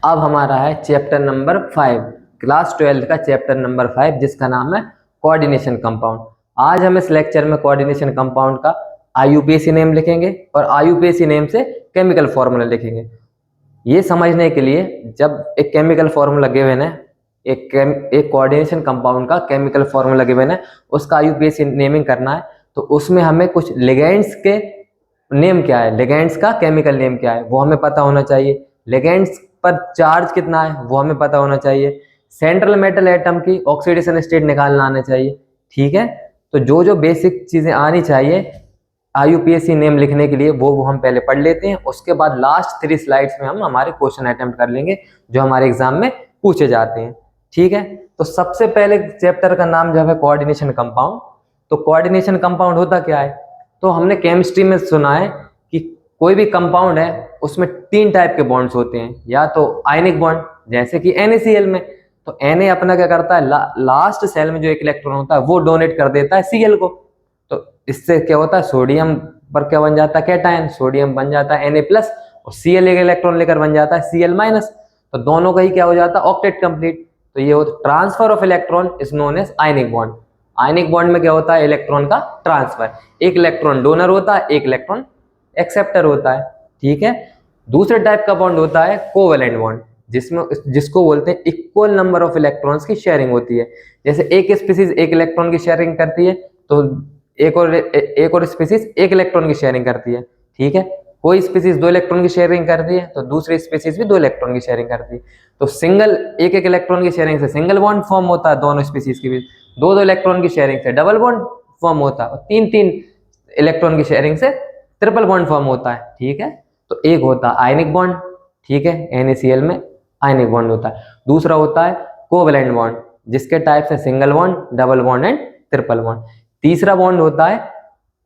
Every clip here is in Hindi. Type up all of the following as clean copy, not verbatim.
अब हमारा है चैप्टर नंबर 5, क्लास 12 का चैप्टर नंबर 5, जिसका नाम है कोऑर्डिनेशन कंपाउंड। आज हम इस लेक्चर में कोऑर्डिनेशन कंपाउंड का आईयूपीएसी नेम लिखेंगे और आईयूपीएसी नेम से केमिकल फॉर्मूला लिखेंगे। ये समझने के लिए, जब एक केमिकल फॉर्मूला गिवन है, एक कोऑर्डिनेशन कंपाउंड का केमिकल फॉर्मूला गिवन है, उसका आईयूपीएसी नेमिंग करना है, तो उसमें हमें कुछ लिगेंड्स के नेम क्या है, लिगेंड्स का केमिकल नेम क्या है वो हमें पता होना चाहिए। लिगेंड्स पर चार्ज कितना है वो हमें पता होना चाहिए। सेंट्रल मेटल एटम की ऑक्सीडेशन स्टेट निकालना आना चाहिए। ठीक है, तो जो जो बेसिक चीजें आनी चाहिए आईयूपीएसी नेम लिखने के लिए वो हम पहले पढ़ लेते हैं। उसके बाद लास्ट 3 स्लाइड्स में हम हमारे क्वेश्चन अटेम्प्ट कर लेंगे जो हमारे एग्जाम में पूछे जाते हैं। ठीक है, तो सबसे पहले चैप्टर का नाम जो है कोऑर्डिनेशन कंपाउंड। तो कोऑर्डिनेशन कंपाउंड होता क्या है, तो हमने केमिस्ट्री में सुना है कि कोई भी कंपाउंड है उसमें 3 टाइप के बॉन्ड्स होते हैं, या तो आयनिक बॉन्ड जैसे कि NaCl में, तो Na अपना क्या करता है, लास्ट सेल में जो एक इलेक्ट्रॉन होता है वो डोनेट कर देता है Cl को। तो इससे क्या होता है, सोडियम पर क्या बन जाता है, कैटायन, सोडियम बन जाता है Na प्लस और Cl एक इलेक्ट्रॉन लेकर बन जाता है Cl माइनस। तो दोनों का ही क्या हो जाता है, ऑक्टेट कंप्लीट। तो ये होता transfer of electron is known as ionic bond. Ionic bond में क्या होता है, इलेक्ट्रॉन का ट्रांसफर, एक इलेक्ट्रॉन डोनर होता है, एक इलेक्ट्रॉन एक्सेप्टर होता है। ठीक है, दूसरे टाइप का बॉन्ड होता है कोवेलेंट बॉन्ड, जिसको बोलते हैं इक्वल नंबर ऑफ इलेक्ट्रॉन्स की शेयरिंग होती है। जैसे एक स्पीसीज एक इलेक्ट्रॉन की शेयरिंग करती है, तो एक और स्पीसीज एक इलेक्ट्रॉन की शेयरिंग करती है। ठीक है, कोई स्पीसीज 2 इलेक्ट्रॉन की शेयरिंग करती है तो दूसरी स्पीसीज भी 2 इलेक्ट्रॉन की शेयरिंग करती है। तो सिंगल एक इलेक्ट्रॉन की शेयरिंग से सिंगल बॉन्ड फॉर्म होता है दोनों स्पीसीज के बीच, 2 इलेक्ट्रॉन की शेयरिंग से डबल बॉन्ड फॉर्म होता है, और 3 इलेक्ट्रॉन की शेयरिंग से ट्रिपल बॉन्ड फॉर्म होता है। ठीक है, तो एक होता है आयनिक बॉन्ड, ठीक है, NaCl में आयनिक बॉन्ड होता है। दूसरा होता है कोवेलेंट बॉन्ड, जिसके टाइप से single bond, double bond and triple bond. तीसरा बॉन्ड होता है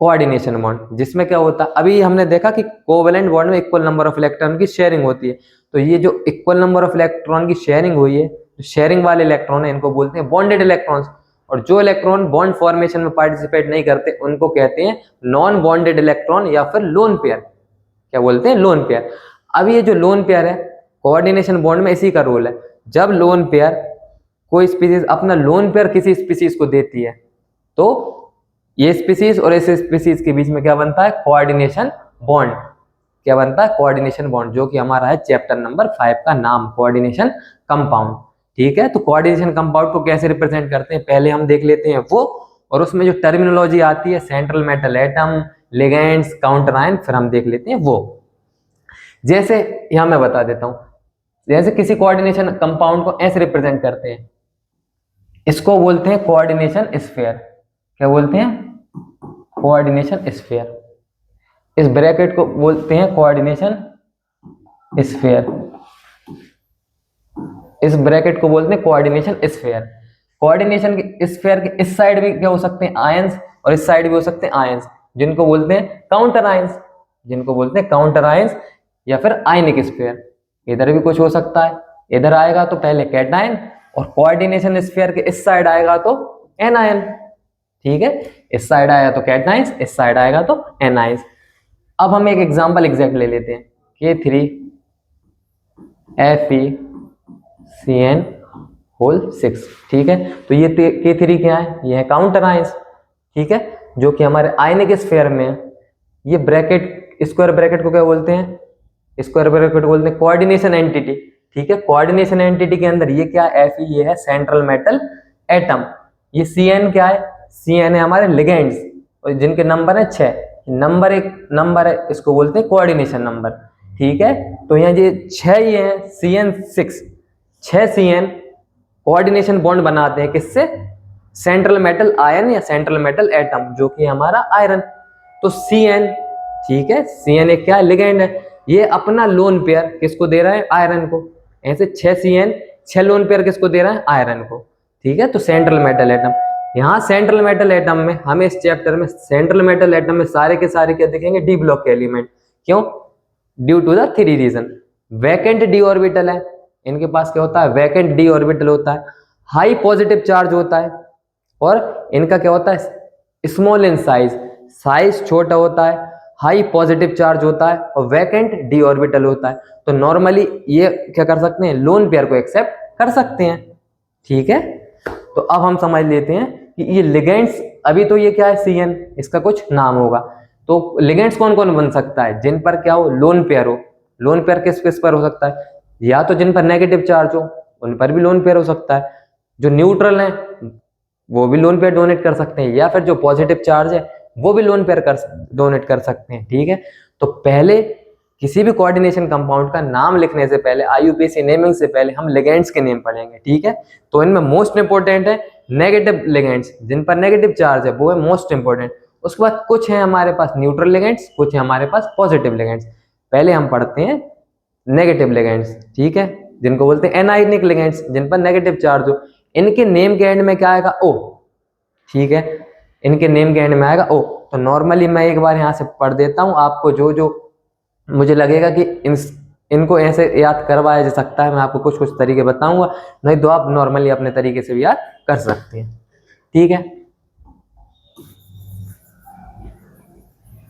कोऑर्डिनेशन बॉन्ड, जिसमें क्या होता है, अभी हमने देखा कि कोवेलेंट बॉन्ड में इक्वल नंबर ऑफ इलेक्ट्रॉन की शेयरिंग होती है। तो ये जो इक्वल नंबर ऑफ इलेक्ट्रॉन की शेयरिंग हुई है, जो शेयरिंग वाले इलेक्ट्रॉन है, इनको बोलते हैं बॉन्डेड इलेक्ट्रॉन्स। और जो इलेक्ट्रॉन बॉन्ड फॉर्मेशन में पार्टिसिपेट नहीं करते उनको कहते हैं नॉन बॉन्डेड इलेक्ट्रॉन या फिर लोन पेयर। क्या बोलते हैं, लोन पेयर। अब ये जो लोन पेयर है कोऑर्डिनेशन बॉन्ड में इसी का रोल है। जब लोन पेयर, कोई स्पीसीज अपना लोन पेयर किसी स्पीसीज को देती है, तो ये स्पीसीज और इस स्पीसीज के बीच में क्या बनता है, कोऑर्डिनेशन बॉन्ड। क्या बनता है, कोऑर्डिनेशन बॉन्ड, जो कि हमारा है चैप्टर नंबर 5 का नाम, कोऑर्डिनेशन कंपाउंड। ठीक है, तो कोऑर्डिनेशन कंपाउंड को कैसे रिप्रेजेंट करते हैं पहले हम देख लेते हैं वो, और उसमें जो टर्मिनोलॉजी आती है, central metal atom, ligands, counter ion, फिर हम देख लेते हैं वो। जैसे यहां मैं बता देता हूं, जैसे किसी कोऑर्डिनेशन कंपाउंड को ऐसे रिप्रेजेंट करते हैं, इसको बोलते हैं कोऑर्डिनेशन स्फीयर। क्या बोलते हैं, कोऑर्डिनेशन स्फीयर। इस ब्रैकेट को बोलते हैं कोऑर्डिनेशन स्फीयर। इस ब्रैकेट को बोलते हैं कोऑर्डिनेशन स्फीयर। कोऑर्डिनेशन स्फीयर के इस साइड भी क्या हो सकते हैं, आयंस, और इस साइड भी हो सकते हैं आयंस, जिनको बोलते हैं काउंटर आयंस, जिनको बोलते हैं काउंटर आयंस या फिर आयनिक स्फीयर। इधर भी कुछ हो सकता है, इधर आएगा तो पहले कैटायन, और कोऑर्डिनेशन स्फीयर के इस साइड आएगा तो एनायन। ठीक है, इस साइड आया तो कैटायंस, इस साइड आएगा तो एनायंस। अब हम एक एग्जांपल एग्जैक्ट ले लेते हैं, K3FeCN6। ठीक है, तो ये K3 क्या है, ये है काउंटर आयंस। ठीक है, जो कि हमारे आयनिक स्फीयर में है। ये ब्रैकेट, स्क्वायर ब्रैकेट को क्या बोलते हैं, स्क्वायर ब्रैकेट को बोलते हैं कोऑर्डिनेशन एंटिटी। ठीक है, कोऑर्डिनेशन एंटिटी के अंदर ये क्या है, Fe, ये है सेंट्रल मेटल एटम। ये Cn क्या है, Cn है हमारे लिगेंड्स, और जिनके नंबर है 6। नंबर एक नंबर है, इसको बोलते हैं कोऑर्डिनेशन नंबर। ठीक है, तो यहाँ ये 6 ये है CN6, 6 CN कोऑर्डिनेशन बॉन्ड बनाते हैं किससे, सेंट्रल मेटल आयन या सेंट्रल मेटल एटम, जो कि हमारा आयरन। तो Cn, ठीक है, Cn एक क्या है, लिगेंड है। ये अपना लोन पेयर किसको दे रहा है, आयरन को। ऐसे 6 CN 6 लोन पेयर किसको दे रहा है, आयरन को। ठीक है, तो सेंट्रल मेटल एटम। यहाँ सेंट्रल मेटल एटम में हमें इस चैप्टर में सेंट्रल मेटल एटम में सारे के सारे क्या दिखेंगे, डी ब्लॉक के एलिमेंट। क्यों, due to the 3 reason. Vacant d orbital है, इनके पास क्या होता है, वैकेंट डी ऑर्बिटल होता है, हाई पॉजिटिव चार्ज होता है, और इनका क्या होता है, स्मॉल इन साइज, साइज छोटा होता है, हाई पॉजिटिव चार्ज होता है और वैकेंट डी ऑर्बिटल होता है। तो नॉर्मली ये क्या कर सकते हैं, लोन पेयर को एक्सेप्ट कर सकते हैं। ठीक है, तो अब हम समझ लेते हैं कि ये लिगेंड्स, अभी तो ये क्या है CN, इसका कुछ नाम होगा। तो लिगेंड्स कौन कौन बन सकता है, जिन पर क्या हो, लोन पेयर हो। लोन पेयर किस किस पर हो सकता है, या तो जिन पर नेगेटिव चार्ज हो उन पर भी लोन पेयर हो सकता है, जो न्यूट्रल है वो भी लोन पेयर डोनेट कर सकते हैं, या फिर जो पॉजिटिव चार्ज है वो भी लोन पेयर कर डोनेट कर सकते हैं। ठीक है, तो पहले किसी भी कोऑर्डिनेशन कंपाउंड का नाम लिखने से पहले, IUPAC नेमिंग से पहले हम लिगेंड्स के नेम पढ़ेंगे। ठीक है, तो इनमें मोस्ट इंपोर्टेंट है नेगेटिव लिगेंड्स, जिन पर नेगेटिव चार्ज है वो है मोस्ट इंपोर्टेंट। उसके बाद कुछ है हमारे पास न्यूट्रल लिगेंड्स, कुछ है हमारे पास पॉजिटिव लिगेंड्स। पहले हम पढ़ते हैं नेगेटिव लिगेंड्स। ठीक है, जिनको बोलते हैं एनायनिक लिगेंड्स, जिन पर नेगेटिव चार्ज हो। इनके नेम के एंड में क्या आएगा, O। ठीक है, इनके नेम के एंड में आएगा O। तो नॉर्मली मैं एक बार यहाँ से पढ़ देता हूँ, आपको जो जो मुझे लगेगा कि इनको ऐसे याद करवाया जा सकता है, मैं आपको कुछ कुछ तरीके बताऊंगा, नहीं तो आप नॉर्मली अपने तरीके से भी याद कर सकते हैं। ठीक है,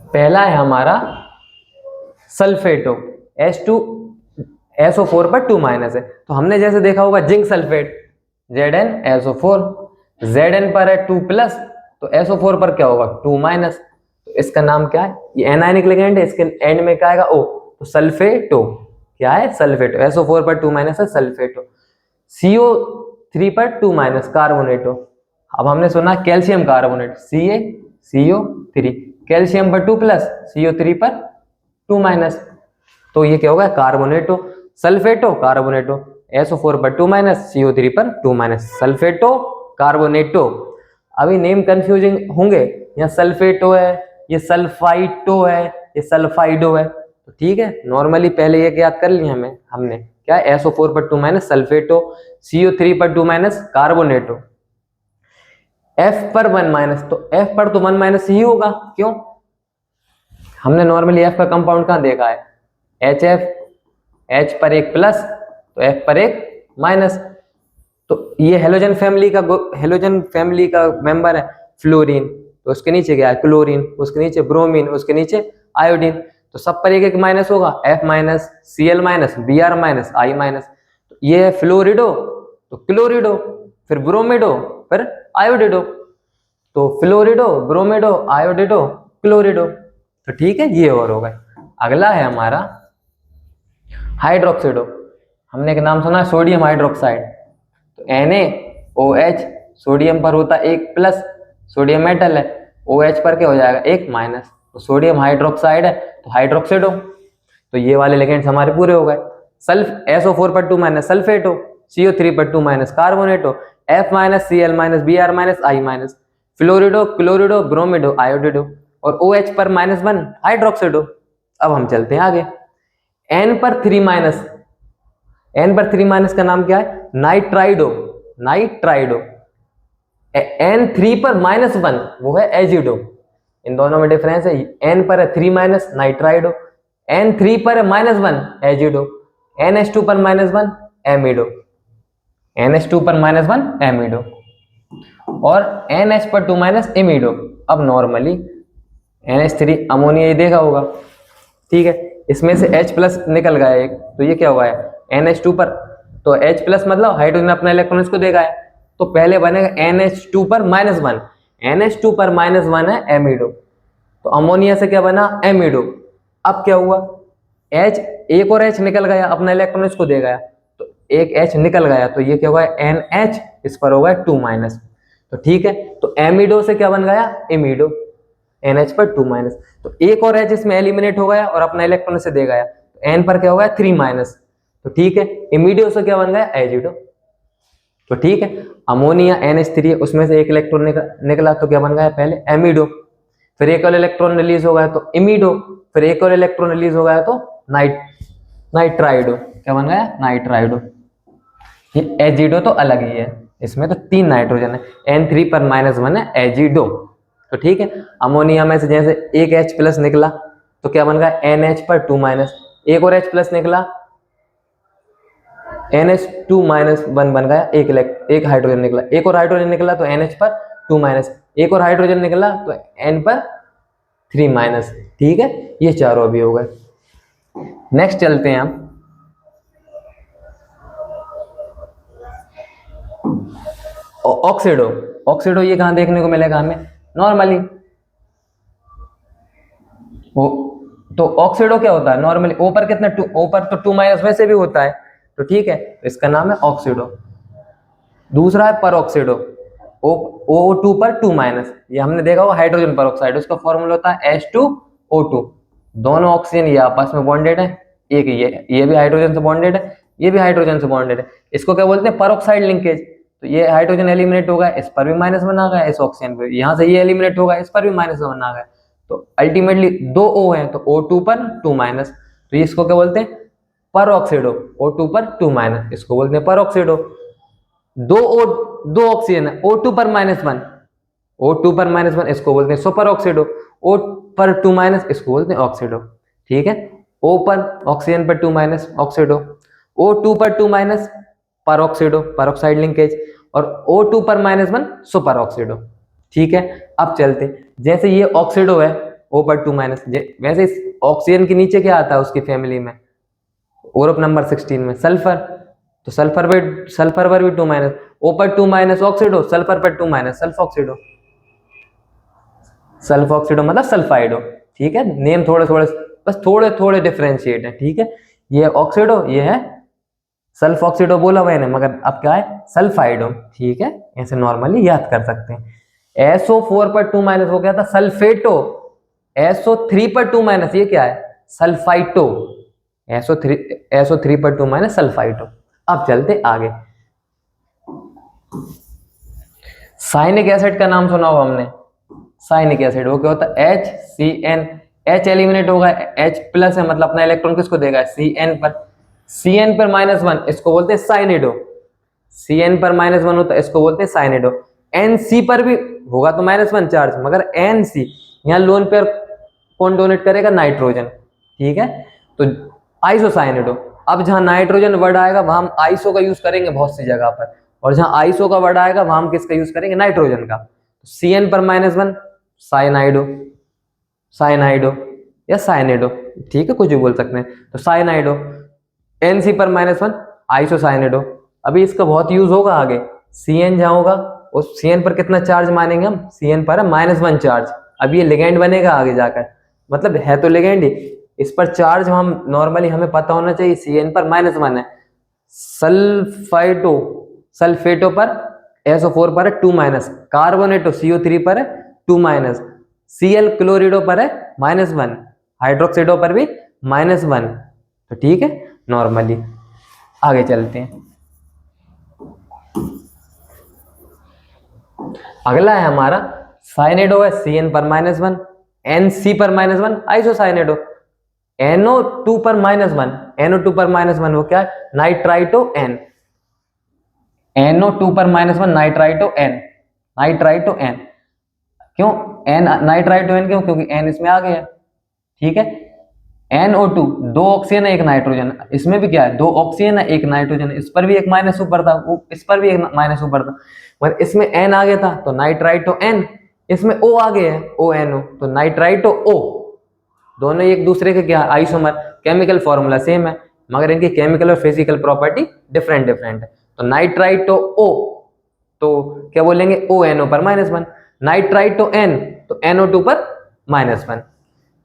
पहला है हमारा सल्फेटो, SO4 पर 2 माइनस है। तो हमने जैसे देखा होगा जिंक सल्फेट, ZnSO4, Zn पर है 2 प्लस, तो SO4 पर क्या होगा 2 माइनस। तो इसका नाम क्या है, ये एनायनिक लिगेंड है, इसके एंड में क्या आएगा O। तो सल्फेटो क्या है, सल्फेटो। SO4 पर 2 माइनस है, सल्फेटो। CO3 पर 2 माइनस, कार्बोनेटो। अब हमने सुना कैल्शियम कार्बोनेट, CaCO3, कैल्शियम पर 2 प्लस, CO3 पर 2 माइनस, तो ये क्या होगा कार्बोनेटो। सल्फेटो कार्बोनेटो, SO4 पर 2 माइनस, CO3 पर 2 माइनस, सल्फेटो कार्बोनेटो। अभी नेम कंफ्यूजिंग होंगे, यहाँ सल्फेटो है, ये सल्फाइटो है, ये सल्फाइडो है। तो ठीक है, नॉर्मली पहले ये याद कर लिया हमने क्या, SO4 पर 2 माइनस सल्फेटो, CO3 पर 2 माइनस कार्बोनेटो। F पर 1 माइनस, तो F पर तो 1 माइनस ही होगा, क्यों, हमने नॉर्मली F का कंपाउंड कहाँ देखा है, HF, H पर 1 प्लस, तो F पर 1 माइनस। तो ये हेलोजन फैमिली का मेंबर है फ्लोरीन, तो उसके नीचे क्या है क्लोरीन, उसके नीचे ब्रोमीन, उसके नीचे आयोडीन, तो सब पर एक एक माइनस होगा, F minus, Cl minus, Br minus, I minus. तो ये है फ्लोरिडो, तो क्लोरिडो, फिर ब्रोमिडो, फिर आयोडिडो, तो फ्लोरिडो, ब्रोमिडो, आयोडिडो, क्लोरिडो। तो ठीक है, ये और होगा। अगला है हमारा हाइड्रोक्सिडो, हमने एक नाम सुना है सोडियम हाइड्रोक्साइड। तो NaOH, सोडियम पर होता है 1 प्लस, सोडियम मेटल है, OH पर क्या हो जाएगा 1 माइनस, तो सोडियम हाइड्रोक्साइड है, तो हाइड्रोक्सिडो। तो ये वाले लिगेंड्स हमारे पूरे हो गए। SO4 पर 2 माइनस सल्फेटो, CO3 पर 2 minus carbonato, F minus, Cl minus, Br minus, I minus, fluorido, chlorido, bromido, iodido, और OH पर -1 हाइड्रोक्सिडो। अब हम चलते हैं आगे, N पर 3 माइनस, N पर 3 माइनस का नाम क्या है, नाइट्राइडो, नाइट्राइडो। N3 पर -1 वो है एजिडो, इन दोनों में डिफरेंस है, N पर है 3 माइनस नाइट्राइडो, N3 पर है -1 एजिडो, NH2 पर -1 एमिडो, NH2 पर -1 एमिडो, और NH पर 2 माइनस इमिडो। अब नॉर्मली NH3 अमोनिया, ये देखा होगा, ठीक है, इसमें से H प्लस निकल गया एक, तो ये क्या हुआ है NH2 पर, तो H प्लस मतलब हाइड्रोजन अपना इलेक्ट्रॉन इसको देगा है, तो पहले बनेगा NH2 पर -1, NH2 पर -1 है एमिडो, तो अमोनिया से क्या बना एमिडो। अब क्या हुआ, H, एक और H निकल गया, अपना इलेक्ट्रॉन इसको दे गया, तो एक H निकल गया, तो ये क्या हुआ NH, इस पर होगा 2 माइनस, तो ठीक है, तो एमिडो से क्या बन गया इमिडो, NH पर 2 माइनस, तो एक और H इसमें एलिमिनेट हो गया और अपना इलेक्ट्रॉन से दे गया, तो N पर क्या हो गया 3 माइनस, तो ठीक है, इमिडियो से क्या बन गया एजिडो। तो ठीक है, अमोनिया NH3 है, उसमें से एक इलेक्ट्रॉन निकला, तो क्या बन गया पहले एमिडो, फिर एक और इलेक्ट्रॉन रिलीज हो गया तो इमिडो, फिर एक और इलेक्ट्रॉन रिलीज हो गया तो नाइट्राइडो, क्या बन गया नाइट्राइडो। ये एजिडो तो अलग ही है, इसमें तो 3 नाइट्रोजन है, N3 पर -1 है एजिडो। तो ठीक है, अमोनिया में से जैसे एक H प्लस निकला तो क्या बन गया NH पर 2 माइनस, एक और H प्लस निकला NH2 माइनस 1 बन गया, एक हाइड्रोजन निकला, एक और हाइड्रोजन निकला तो NH पर 2 माइनस, एक और हाइड्रोजन निकला तो N पर 3 माइनस। ठीक है, ये चारों अभी हो गए। नेक्स्ट चलते हैं हम ऑक्सीडो। ऑक्सीडो ये कहाँ देखने को मिलेगा हमें? नॉर्मली वो तो ऑक्सीडो क्या होता है नॉर्मली, ओ पर कितना ओ पर तो 2 माइनस वैसे भी होता है, तो ठीक है, तो इसका नाम है ऑक्सीडो। दूसरा है परऑक्सीडो, O2 पर 2 माइनस, ये हमने देखा होगा हाइड्रोजन परऑक्साइड, उसका फॉर्मूला होता है H2O2। दोनों ऑक्सीजन ये आपस में बॉन्डेड है, एक ये भी हाइड्रोजन से बॉन्डेड है, ये भी हाइड्रोजन से बॉन्डेड है, इसको क्या बोलते हैं? Peroxide linkage. तो ये हाइड्रोजन एलिमिनेट होगा, इस पर भी माइनस बना गया, इस ऑक्सीजन पे यहाँ से ये एलिमिनेट होगा, इस पर भी माइनस बना गया, तो अल्टीमेटली 2 O है, तो O2 पर 2 माइनस, तो इसको क्या बोलते हैं? परऑक्सीडो। O2 पर 2 माइनस, इसको बोलते हैं परऑक्सीडो। दो ऑक्सीजन है, O2 पर -1, O2 पर -1 इसको बोलते हैं सुपर ऑक्सीडो, O पर 2 माइनस इसको बोलते हैं ऑक्सीडो। ठीक है, O पर ऑक्सीजन पर 2 माइनस ऑक्सीडो, O2 पर 2 माइनस पर ऑक्सीडो परऑक्साइड लिंकेज, और O2 पर -1 सुपर ऑक्सीडो। ठीक है, अब चलते, जैसे ये ऑक्सीडो है O पर 2 माइनस, वैसे इस ऑक्सीजन के नीचे क्या आता है उसकी फैमिली में, ग्रुप नंबर 16 में सल्फर, तो सल्फर पर भी 2 माइनस, O पर 2 माइनस ऑक्सीडो, सल्फर पर 2 माइनस सल्फॉक्सीडो। सल्फॉक्सीडो मतलब सल्फाइडो। ठीक है, नेम थोड़े थोड़े बस थोड़े थोड़े डिफरेंशिएट है। ठीक है, ये ऑक्सीडो, ये है सल्फॉक्सीडो बोला मैंने, मगर अब क्या है? सल्फाइडो। ठीक है, ऐसे नॉर्मली याद कर सकते हैं। SO4 पर 2 माइनस हो गया था सल्फेटो, SO3 पर 2 माइनस ये क्या है? सल्फाइटो। SO3 पर 2 माइनस सल्फाइटो। अब चलते आगे, साइनिक एसिड का नाम सुना हो हमने, साइनिक एसिड, वो क्या होता है? HCN, H एलिमिनेट होगा, H प्लस है, मतलब अपना इलेक्ट्रॉन किसको देगा? CN पर, CN पर -1 इसको बोलते हैं साइनिडो, CN पर -1 होता है इसको बोलते हैं साइनिडो। NC पर भी होगा तो -1 चार्ज, मगर NC यहाँ लोन पेयर कौन डोनेट करेगा? नाइट्रोजन। ठीक है, तो आइसोसाइनिडो। अब जहां नाइट्रोजन वर्ड आएगा वहां हम आइसो का यूज करेंगे बहुत सी जगह पर, और जहां आइसो का वर्ड आएगा वहां हम किसका यूज करेंगे? नाइट्रोजन का। CN पर -1 साइनाइडो, साइनाइडो या साइनेडो, ठीक है, कुछ भी बोल सकते हैं, तो साइनाइडो। NC पर -1 आइसोसाइनेडो। अभी इसका बहुत यूज होगा आगे, CN जहां होगा उस CN पर कितना चार्ज मानेंगे हम? CN पर है -1 चार्ज। अब ये लिगेंड बनेगा आगे जाकर, मतलब है तो लिगेंड ही, इस पर चार्ज हम नॉर्मली हमें पता होना चाहिए, CN पर -1 है। सल्फाइटो, सल्फेटो पर SO4 पर है 2 माइनस, कार्बोनेटो CO3 पर है 2 माइनस, Cl क्लोरिडो पर है -1, हाइड्रोक्साइडो पर भी -1। तो ठीक है, नॉर्मली आगे चलते हैं। अगला है हमारा साइनेडो है, CN पर -1, NC पर -1 आइसोसाइनेडो, NO2 पर -1, NO2 पर -1 वो क्या है? नाइट्राइटो N, NO2 पर -1 नाइट्राइटो N, नाइट्राइटो N। क्यों N नाइट्राइटो N क्यों? क्योंकि N इसमें आ गया। ठीक है, NO2 2 ऑक्सीजन है 1 नाइट्रोजन, इसमें भी क्या है? 2 ऑक्सीजन है 1 नाइट्रोजन, इस पर भी एक माइनस ऊपर था, इस पर भी एक माइनस ऊपर था, मगर इसमें N आ गया था तो नाइट्राइटो N, इसमें O आ गया है ONO, तो नाइट्राइटो O। दोनों एक दूसरे के क्या? आइसोमर, केमिकल फॉर्मूला सेम है, मगर इनकी केमिकल और फिजिकल प्रॉपर्टी डिफरेंट डिफरेंट है। तो नाइट्राइटो O तो क्या बोलेंगे? ONO पर -1, नाइट्राइटो N तो NO2 पर -1,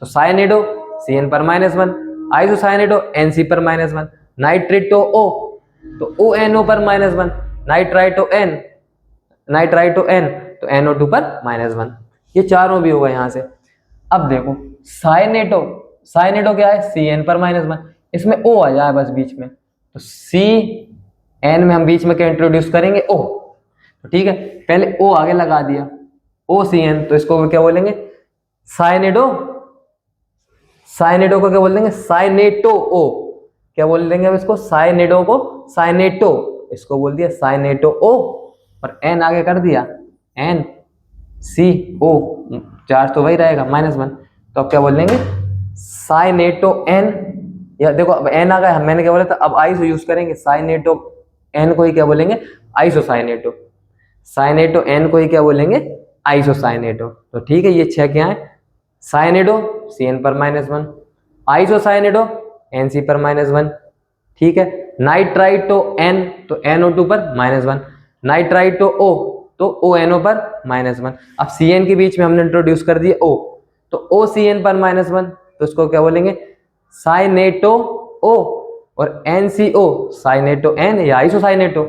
तो साइनेडो CN पर -1, आइसोसाइनेडो NC पर -1, नाइट्रेटो O तो ONO पर -1, नाइट्राइटो N तो NO2 पर -1। ये चारों भी होगा यहाँ से। अब देखो साइनेटो, साइनेटो क्या है? CN पर -1, इसमें O आ जाए बस बीच में, तो CN में हम बीच में क्या इंट्रोड्यूस करेंगे? O। तो ठीक है, पहले O आगे लगा दिया, OCN, तो इसको क्या बोलेंगे? साइनेडो, साइनेडो को क्या बोल देंगे? साइनेटो O। क्या बोल देंगे अब इसको? साइनेडो को साइनेटो, इसको बोल दिया साइनेटो O, और N आगे कर दिया NCO, चार्ज तो वही रहेगा -1, तो अब क्या बोल देंगे? साइनेटो N। या देखो अब N आ गया, मैंने क्या बोला था, अब आइसो यूज करेंगे, साइनेटो N को ही क्या बोलेंगे? आइसोसाइनेटो, साइनेटो N को ही क्या बोलेंगे? आइसोसाइनेटो। तो ठीक है, ये 6 क्या है? साइनिडो Cn पर -1, आइसोसाइनिडो Nc पर -1, ठीक है। नाइट्राइटो N तो NO2 पर -1, नाइट्राइटो O तो ONO पर -1। अब Cn के बीच में हमने इंट्रोड्यूस कर दिया O, तो OCN पर -1, तो इसको क्या बोलेंगे, साइनेटो O, और NCO साइनेटो N या आइसोसाइनेटो,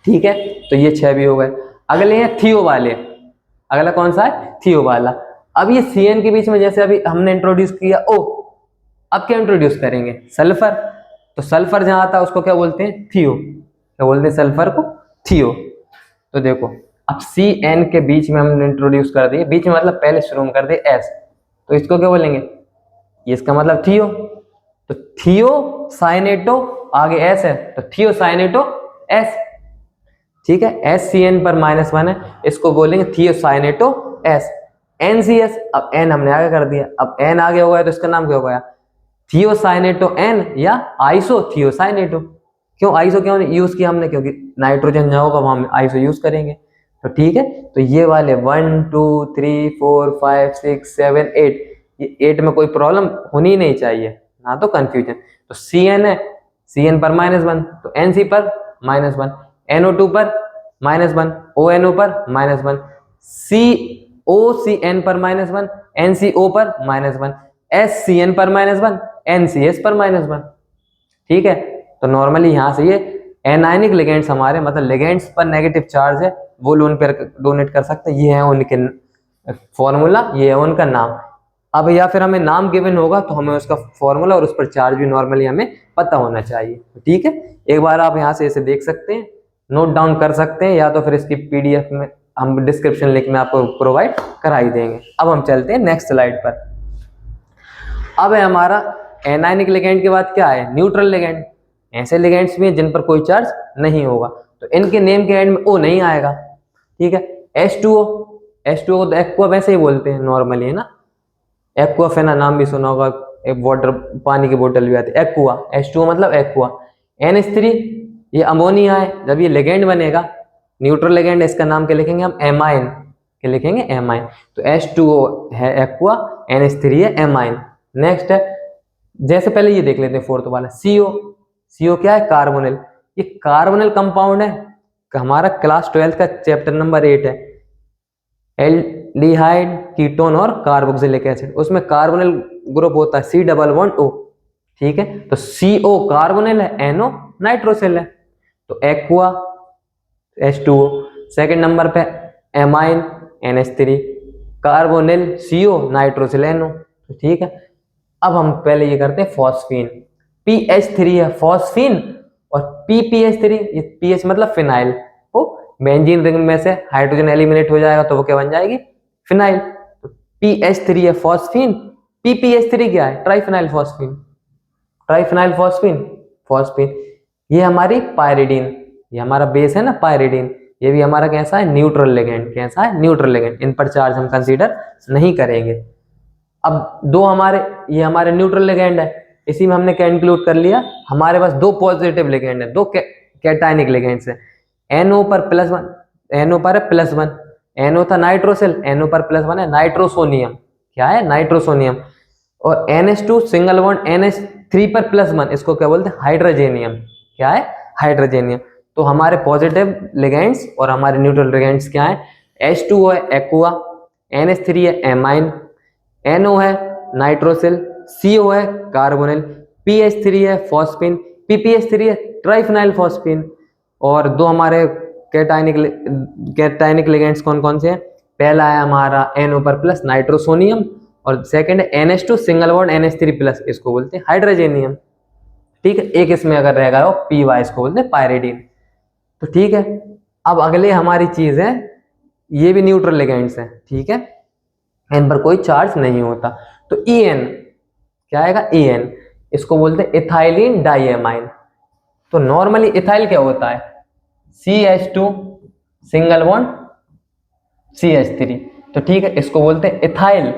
ठीक है। तो ये 6 भी हो गए। अगले हैं थियो वाले, अगला कौन सा है, थियो वाला। अब ये Cn के बीच में जैसे अभी हमने इंट्रोड्यूस किया O, अब क्या इंट्रोड्यूस करेंगे, सल्फर, तो सल्फर जहां आता है उसको क्या बोलते हैं, थियो, क्या बोलते हैं सल्फर को, थियो। तो देखो अब Cn के बीच में हमने इंट्रोड्यूस कर दिए, बीच में मतलब पहले शुरू में कर दिए S, तो इसको क्या बोलेंगे, ये इसका मतलब थियो, तो थियो साइनेटो, आगे S है तो थियो साइनेटो S, ठीक है। SCN पर -1 है, इसको बोलेंगे थियो साइनेटो S। NCS, अब N हमने आगे कर दिया, अब N आगे हो गया तो इसका नाम क्या हो गया, थियो साइनेटो N या आइसो थियो साइनेटो। क्यों आइसो क्यों यूज किया हमने, क्योंकि नाइट्रोजन जहां होगा वहां आइसो यूज करेंगे, तो ठीक है। तो ये वाले 1 2 3 4 5 6 7 8, ये 8 में कोई प्रॉब्लम होनी नहीं चाहिए ना, तो कंफ्यूजन। तो Cn है, Cn पर -1 तो Nc पर -1, NO2 पर -1, ONO पर -1, COCN पर -1, NCO पर -1, SCN पर -1, NCS पर -1, ठीक है। तो नॉर्मली यहाँ से ये एनायनिक लिगेंड्स हमारे, मतलब लिगेंड्स पर नेगेटिव चार्ज है वो लोन पर डोनेट कर सकते हैं, ये है उनके फॉर्मूला, ये है उनका नाम। अब या फिर हमें नाम गिवन होगा तो हमें उसका फॉर्मूला और उस पर चार्ज भी नॉर्मली हमें पता होना चाहिए, ठीक है। एक बार आप यहाँ से इसे देख सकते हैं, नोट डाउन कर सकते हैं, या तो फिर इसकी PDF में हम डिस्क्रिप्शन लिंक में आपको प्रोवाइड करा ही देंगे। अब हम चलते हैं नेक्स्ट स्लाइड पर। अब है हमारा एनायनिक लिगेंड के बाद क्या है, न्यूट्रल लिगेंड। ऐसे लिगेंड्स भी हैं जिन पर कोई चार्ज नहीं होगा, तो इनके नेम के एंड में O नहीं आएगा, ठीक है। H2O, H2O को तो एक्वा वैसे ही बोलते हैं नॉर्मली, है ना, एक्वाफेना नाम भी सुना होगा, एक वाटर पानी की बोतल भी आती है, एक्वा, H2O मतलब एक्वा। NH3 ये अमोनिया है, जब ये लिगेंड बनेगा न्यूट्रल लिगेंड, इसका नाम क्या लिखेंगे हम, एमाइन, क्या लिखेंगे, एमाइन। तो H2O है एक्वा, NH3 है एमाइन। नेक्स्ट है, जैसे पहले ये देख लेते हैं फोर्थ वाला CO, CO क्या है, कार्बोनिल, ये कार्बोनिल कंपाउंड है, हमारा क्लास 12 का चैप्टर नंबर 8 है, एल्डिहाइड, कीटोन और कार्बोक्सिलिक एसिड, उसमें कार्बोनिल ग्रुप होता है C++O, ठीक है। तो CO कार्बोनिल है, NO नाइट्रोसिल है, तो एक्वा H2O। सेकंड नंबर पे amine NH3, carbonyl CO, nitrosyl NO, तो ठीक है। अब हम पहले ये करते हैं फॉस्फीन, PH3 है फॉस्फीन, और PPH3, ये PH मतलब फिनाइल, वो बेंजीन रिंग में से हाइड्रोजन एलिमिनेट हो जाएगा तो वो क्या बन जाएगी, फिनाइल। तो PH3 है फॉस्फीन, PPH3 क्या है, triphenyl phosphine, triphenyl phosphine, phosphine. ये हमारी पायरिडीन, ये हमारा बेस है ना पायरिडीन, ये भी हमारा कैसा है, न्यूट्रल लिगेंड, कैसा है, न्यूट्रल लिगेंड, इन पर चार्ज हम कंसीडर नहीं करेंगे। अब दो हमारे, ये हमारे न्यूट्रल लिगेंड है, इसी में हमने क्या इंक्लूड कर लिया, हमारे पास दो पॉजिटिव लिगेंड है, दो कैटायनिक लिगेंड्स है। NO पर +1, NO पर है +1, NO था नाइट्रोसिल, NO पर +1 है नाइट्रोसोनियम, क्या है, नाइट्रोसोनियम। और NH2 सिंगल बॉन्ड NH3 पर +1, इसको क्या बोलते हैं, हाइड्रोजेनियम, क्या है, हाइड्रोजेनियम। तो हमारे पॉजिटिव लिगेंड्स और हमारे न्यूट्रल लिगेंड्स क्या है, H2O है एक्वा, NH3 है एमाइन, NO है नाइट्रोसिल, CO है कार्बोनिल, PH3 है फॉस्फीन, PPH3 है ट्राइफिनाइल फॉस्फीन। और दो हमारे कैटायनिक लिगेंड्स कौन कौन से हैं, पहला है हमारा NO पर प्लस नाइट्रोसोनियम, और सेकंड है NH2 single bond NH3 plus, इसको बोलते हैं हाइड्रोजेनियम, ठीक है। एक इसमें अगर रहेगा वो PY, इसको बोलते हैं पायरिडीन, तो ठीक है। अब अगले हमारी चीज है, ये भी न्यूट्रल लिगेंड्स हैं, ठीक है, इन पर कोई चार्ज नहीं होता। तो EN क्या आएगा, EN, इसको बोलते हैं इथाइलिन डाइएमाइन। तो नॉर्मली इथाइल क्या होता है, CH2 सिंगल बॉन्ड CH3, तो ठीक है, इसको बोलते हैं इथाइल।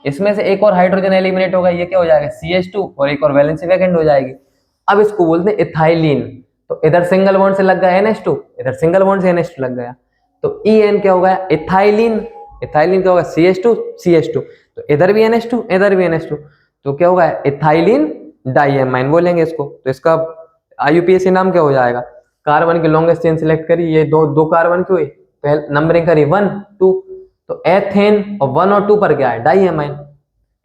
इसमें से एक और हाइड्रोजन एलिमिनेट होगा, ये क्या हो जाएगा, CH2, और एक और वैलेंसी वैकेंट हो जाएगी। अब इसको बोलते हैं इथाइलिन। तो इधर सिंगल बॉन्ड से लग गया NH2, इधर सिंगल बॉन्ड से NH2 लग गया, तो EN क्या हो गया, इथाइलिन। इथाइलिन क्या होगा, CH2 CH2, तो इधर भी NH2 इधर भी NH2, तो क्या होगा, इथाइलिन डाइएमाइन बोलेंगे इसको। तो इसका IUPAC नाम क्या हो जाएगा, कार्बन की लॉन्गेस्ट चेन सिलेक्ट करी, ये दो कार्बन की हुई, पहले नंबरिंग करी 1 2, तो एथेन और 1 और 2 पर क्या है, डाइएमाइन।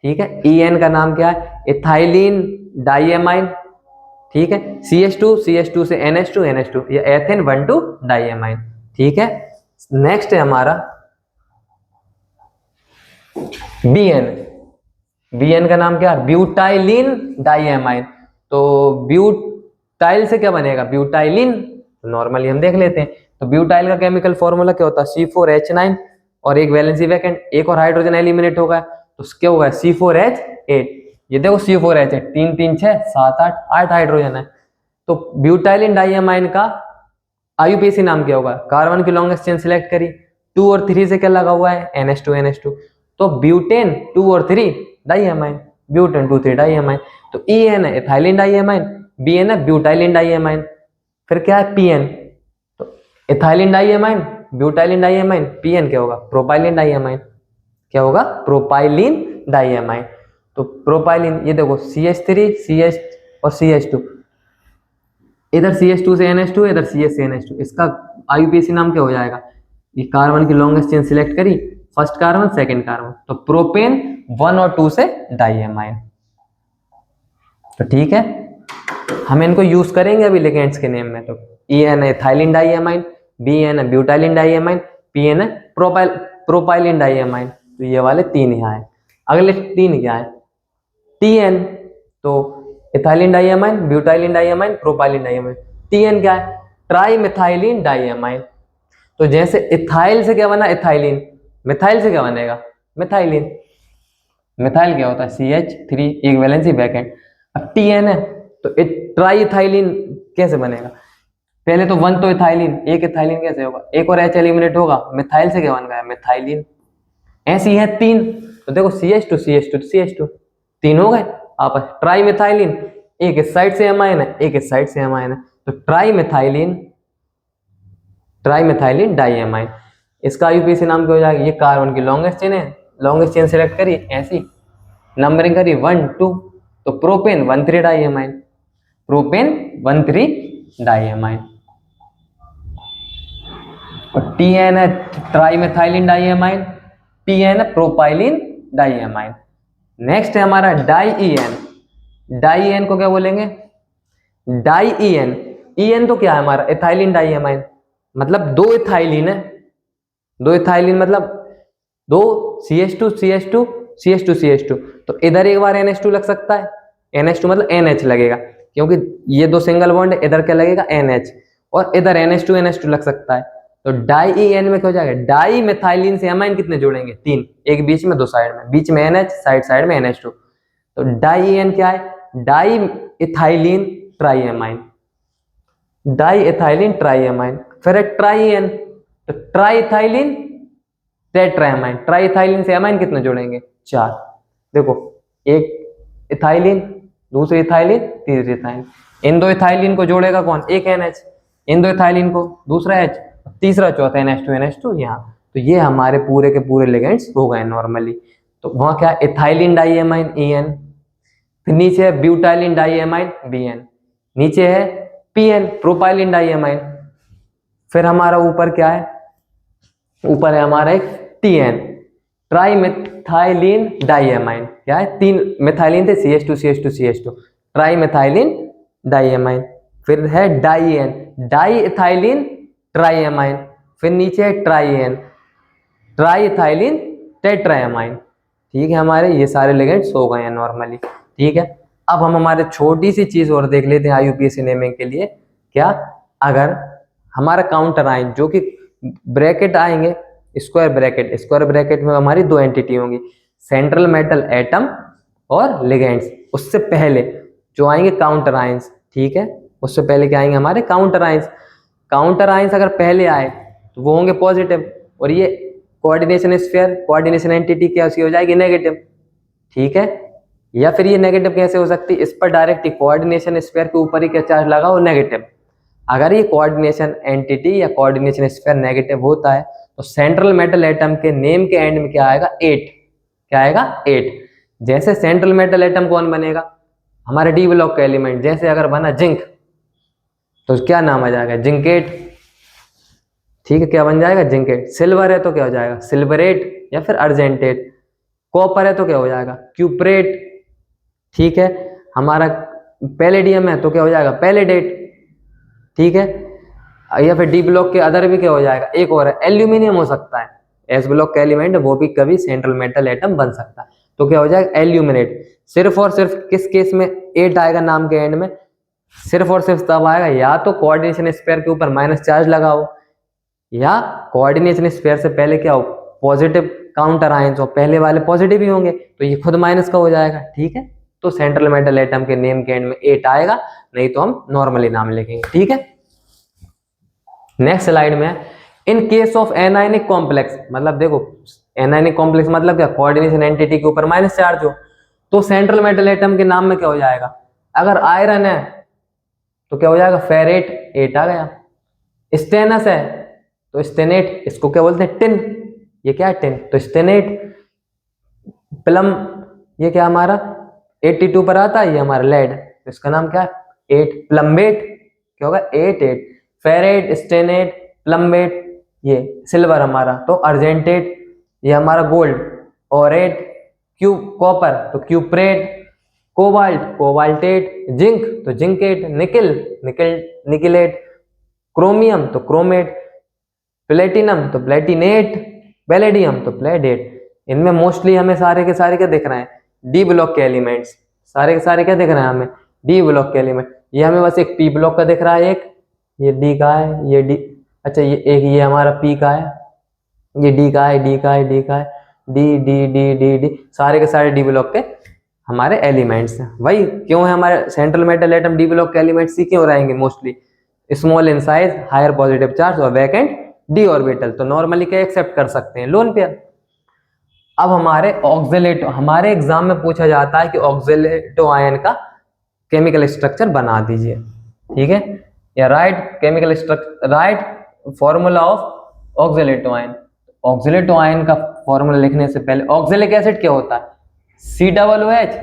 ठीक है, EN का नाम क्या है, इथाइलिन डाइएमाइन। ठीक है, CH2 से NH2 ये एथेन 1 2 डाइएमाइन। ठीक है, नेक्स्ट है हमारा BN का नाम क्या है, ब्यूटाइलिन डाइएमाइन। तो ब्यूटाइल से क्या बनेगा, ब्यूटाइलिन, नॉर्मली हम देख लेते हैं। तो ब्यूटाइल का केमिकल फॉर्मूला क्या होता है, C4H9 और एक वैलेंसी वैकेंट, एक और हाइड्रोजन एलिमिनेट होगा, तो क्या होगा, C4H8। ये देखो C4H8, 3 3 6 7 8 हाइड्रोजन है। तो ब्यूटाइलिन डाइएमाइन का IUPAC नाम क्या होगा, कार्बन की लॉन्गेस्ट चेन सिलेक्ट करी, 2 और 3 से क्या लगा हुआ है, NH2 तो ब्यूटेन 2 और 3 डाइएमाइन, ब्यूटेन 2 3 डाइएमाइन। तो EN है इथाइलिन डाइएमाइन, BN है ब्यूटाइलिन डाइएमाइन, फिर क्या है PN, तो ethylene diamine butylene diamine, PN क्या होगा, प्रोपाइलिन डाइएमाइन। क्या होगा, प्रोपाइलिन डाइएमाइन। तो प्रोपाइलिन, ये देखो CH3 CH और CH2, इधर CH2 से NH2, इधर CH से NH2, इसका IUPAC नाम क्या हो जाएगा, ये कार्बन की लॉन्गेस्ट चेन सिलेक्ट करी, फर्स्ट कार्बन सेकंड कार्बन, तो प्रोपेन 1 और 2 से डाइएमाइन। तो ठीक है, हम इनको यूज करेंगे अभी लिगेंड्स के नेम में। तो EN है इथाइलिन डाइएमाइन, BN है ब्यूटाइलिन डाइएमाइन, PN है प्रोपाइलिन डाइएमाइन। तो ये वाले 3 यहाँ है। अगले 3 क्या है, TN, तो ethylene diamine, butylene diamine, propylene diamine. TN क्या है, ट्राई मिथाइलिन डाइएमाइन। तो जैसे इथाइल से क्या बना, इथाइलिन, मिथाइल से क्या बनेगा, मिथाइलिन। मिथाइल क्या होता है, CH3 एक वैलेंसी वैकेंट। अब TN है, तो ट्राई इथाइलिन कैसे बनेगा, पहले तो 1 तो इथाइलिन, एक इथाइलिन कैसे होगा, एक और H एलिमिनेट होगा, मिथाइल से क्या बन गया, मिथाइलिन। ऐसी है 3, तो देखो CH2 3 हो गए आपस, ट्राई मिथाइलिन, एक इस साइड से एमाइन है, एक इस साइड से एमाइन है, तो ट्राई मिथाइलिन डाइएमाइन। इसका IUPAC नाम क्या हो जाएगा, ये कार्बन की लॉन्गेस्ट चेन है, लॉन्गेस्ट चेन सेलेक्ट करी, ऐसी नंबरिंग करी 1 2, तो प्रोपेन 1 3 डाइएमाइन, प्रोपेन 1 3 डाइएमाइन। और TN है ट्राइमेथाइलिन डाइएमाइन, PN है प्रोपाइलिन डाइएमाइन। नेक्स्ट है हमारा डाई-EN को क्या बोलेंगे, डाई-EN तो क्या है हमारा, इथाइलिन डाइएमाइन, मतलब 2 इथाइलिन है, 2 इथाइलिन मतलब 2 CH2 तो इधर एक बार NH2 लग सकता है, NH2 मतलब NH लगेगा, क्योंकि ये 2 सिंगल बॉन्ड है, इधर क्या लगेगा NH, और इधर NH2 लग सकता है। तो डाई-EN में क्या हो जाएगा, डाई मिथाइलिन से एमाइन कितने जोड़ेंगे, 3, एक बीच में 2 साइड में, बीच में NH, साइड में NH2। तो डाई-EN क्या है, डाई इथाइलिन ट्राइएमाइन, डाई इथाइलिन ट्राइएमाइन। फिर है ट्राई-EN, तो ट्राई इथाइलिन टेट्राएमाइन, ट्राई इथाइलिन से एमाइन कितने जोड़ेंगे, 4। देखो एक इथाइलिन, दूसरी इथाइलिन, तीसरी इथाइलिन, इन 2 इथाइलिन को जोड़ेगा कौन, एक NH, इन 2 इथाइलिन को दूसरा H, तीसरा चौथा NH2 यहाँ। तो ये हमारे पूरे के पूरे लिगेंड्स हो गए नॉर्मली। तो वहां क्या, इथाइलिन डाइएमाइन EN, फिर नीचे है ब्यूटाइलिन डाइएमाइन BN, नीचे है PN प्रोपाइलिन डाइएमाइन, फिर हमारा ऊपर क्या है, ऊपर है हमारा एक TN ट्राइमेथाइलिन डाइएमाइन, क्या है, 3 मिथाइलिन थे, CH2 ट्राइमेथाइलिन डाइएमाइन। फिर है डाई-EN डाई इथाइलिन ट्राइएमाइन, फिर नीचे है ट्राई-EN ट्राई इथाइलिन टेट्राएमाइन। ठीक है, हमारे ये सारे लिगेंड्स हो गए हैं नॉर्मली। ठीक है, अब हम हमारे छोटी सी चीज और देख लेते हैं IUPAC नेमिंग के लिए। क्या, अगर हमारा काउंटर आयन जो कि ब्रैकेट आएंगे, स्क्वायर ब्रैकेट में हमारी 2 एंटिटी होंगी, सेंट्रल मेटल एटम और लिगेंड्स। उससे पहले जो आएंगे काउंटर आयंस, ठीक है, उससे पहले क्या आएंगे हमारे काउंटर आयंस। काउंटर आयंस अगर पहले आए तो वो होंगे पॉजिटिव, और ये कोऑर्डिनेशन स्फीयर, कोऑर्डिनेशन एंटिटी क्या उसकी हो जाएगी नेगेटिव। ठीक है, या फिर ये नेगेटिव कैसे हो सकती है, इस पर डायरेक्ट कोऑर्डिनेशन स्फीयर के ऊपर ही क्या चार्ज लगा हो, नेगेटिव। अगर ये कोऑर्डिनेशन एंटिटी या कोऑर्डिनेशन स्फीयर नेगेटिव होता है तो सेंट्रल मेटल एटम के नेम के एंड में क्या आएगा, 8, क्या आएगा 8। जैसे सेंट्रल मेटल एटम कौन बनेगा, हमारे डी ब्लॉक का एलिमेंट, जैसे अगर बना जिंक तो क्या नाम आ जाएगा, जिंकेट। ठीक है, क्या बन जाएगा, जिंकेट। सिल्वर है तो क्या हो जाएगा, सिल्वरेट या फिर अर्जेंटेट। कॉपर है तो क्या हो जाएगा, क्यूप्रेट। ठीक है, हमारा पैलेडियम है तो क्या हो जाएगा, पैलेडेट। ठीक है, या फिर डी ब्लॉक के अदर भी क्या हो जाएगा, एक और है एल्यूमिनियम हो सकता है, एस ब्लॉक का एलिमेंट वो भी कभी सेंट्रल मेटल एटम बन सकता है, तो क्या हो जाएगा एल्यूमिनेट। सिर्फ और सिर्फ किस केस में 8 आएगा नाम के एंड में, सिर्फ और सिर्फ तब आएगा या तो कोऑर्डिनेशन स्पेयर के ऊपर माइनस चार्ज लगाओ, या कोऑर्डिनेशन स्पेयर से पहले क्या हो, पॉजिटिव काउंटर आयंस हो, पहले वाले पॉजिटिव ही होंगे तो ये खुद माइनस का हो जाएगा। ठीक है, तो सेंट्रल मेटल एटम के नेम के एंड में 8 आएगा, नहीं तो हम नॉर्मली नाम लिखेंगे। ठीक है, नेक्स्ट स्लाइड में in case of anionic complex, मतलब देखो एनायनिक कॉम्प्लेक्स मतलब क्या, कोऑर्डिनेशन एंटिटी के ऊपर माइनस चार्ज हो, तो सेंट्रल मेटल एटम के नाम में क्या हो जाएगा, अगर आयरन है तो क्या हो जाएगा, फेरेट, 8 आ गया। स्टेनस है तो स्टेनेट, इसको क्या बोलते हैं, टिन, ये क्या है टिन, तो स्टेनेट। प्लम, ये क्या हमारा 82 पर आता है, ये हमारा लेड, तो इसका नाम क्या है 8, प्लम्बेट, क्या होगा 8। फेरेट, स्टेनेट, प्लम्बेट, ये सिल्वर हमारा तो अर्जेंटेट, ये हमारा गोल्ड ओरेट, कॉपर तो क्यूप्रेट, कोबाल्ट कोबाल्टेट, जिंक तो जिंकेट, निकिलेट, क्रोमियम तो क्रोमेट, प्लेटिनम तो प्लेटिनेट, पैलेडियम तो प्लेडेट। इनमें मोस्टली हमें सारे के सारे क्या दिख रहे हैं, डी ब्लॉक के एलिमेंट्स, सारे के सारे क्या दिख रहे हैं हमें, डी ब्लॉक के एलिमेंट। ये हमें बस एक पी ब्लॉक का दिख रहा है, एक ये डी का है, ये डी, अच्छा ये एक ये हमारा पी का है, ये डी का है, डी का है, डी का है, D D D D D, सारे के सारे डी ब्लॉक के हमारे एलिमेंट्स हैं। वही क्यों है हमारे central metal atom d block के एलिमेंट्स ही क्यों रहेंगे mostly, small in size, higher positive charge और वैकेंट डी ऑर्बिटल, तो नॉर्मली क्या एक्सेप्ट कर सकते हैं, लोन पेयर। अब हमारे ऑक्सिलेटो, हमारे एग्जाम में पूछा जाता है कि ऑक्सिलेटो आयन का केमिकल स्ट्रक्चर बना दीजिए। ठीक है, या write chemical structure, write formula of oxalato ion. Oxalato ion का फॉर्मूला लिखने से पहले, ऑक्सिलिक एसिड क्या होता है, COOH,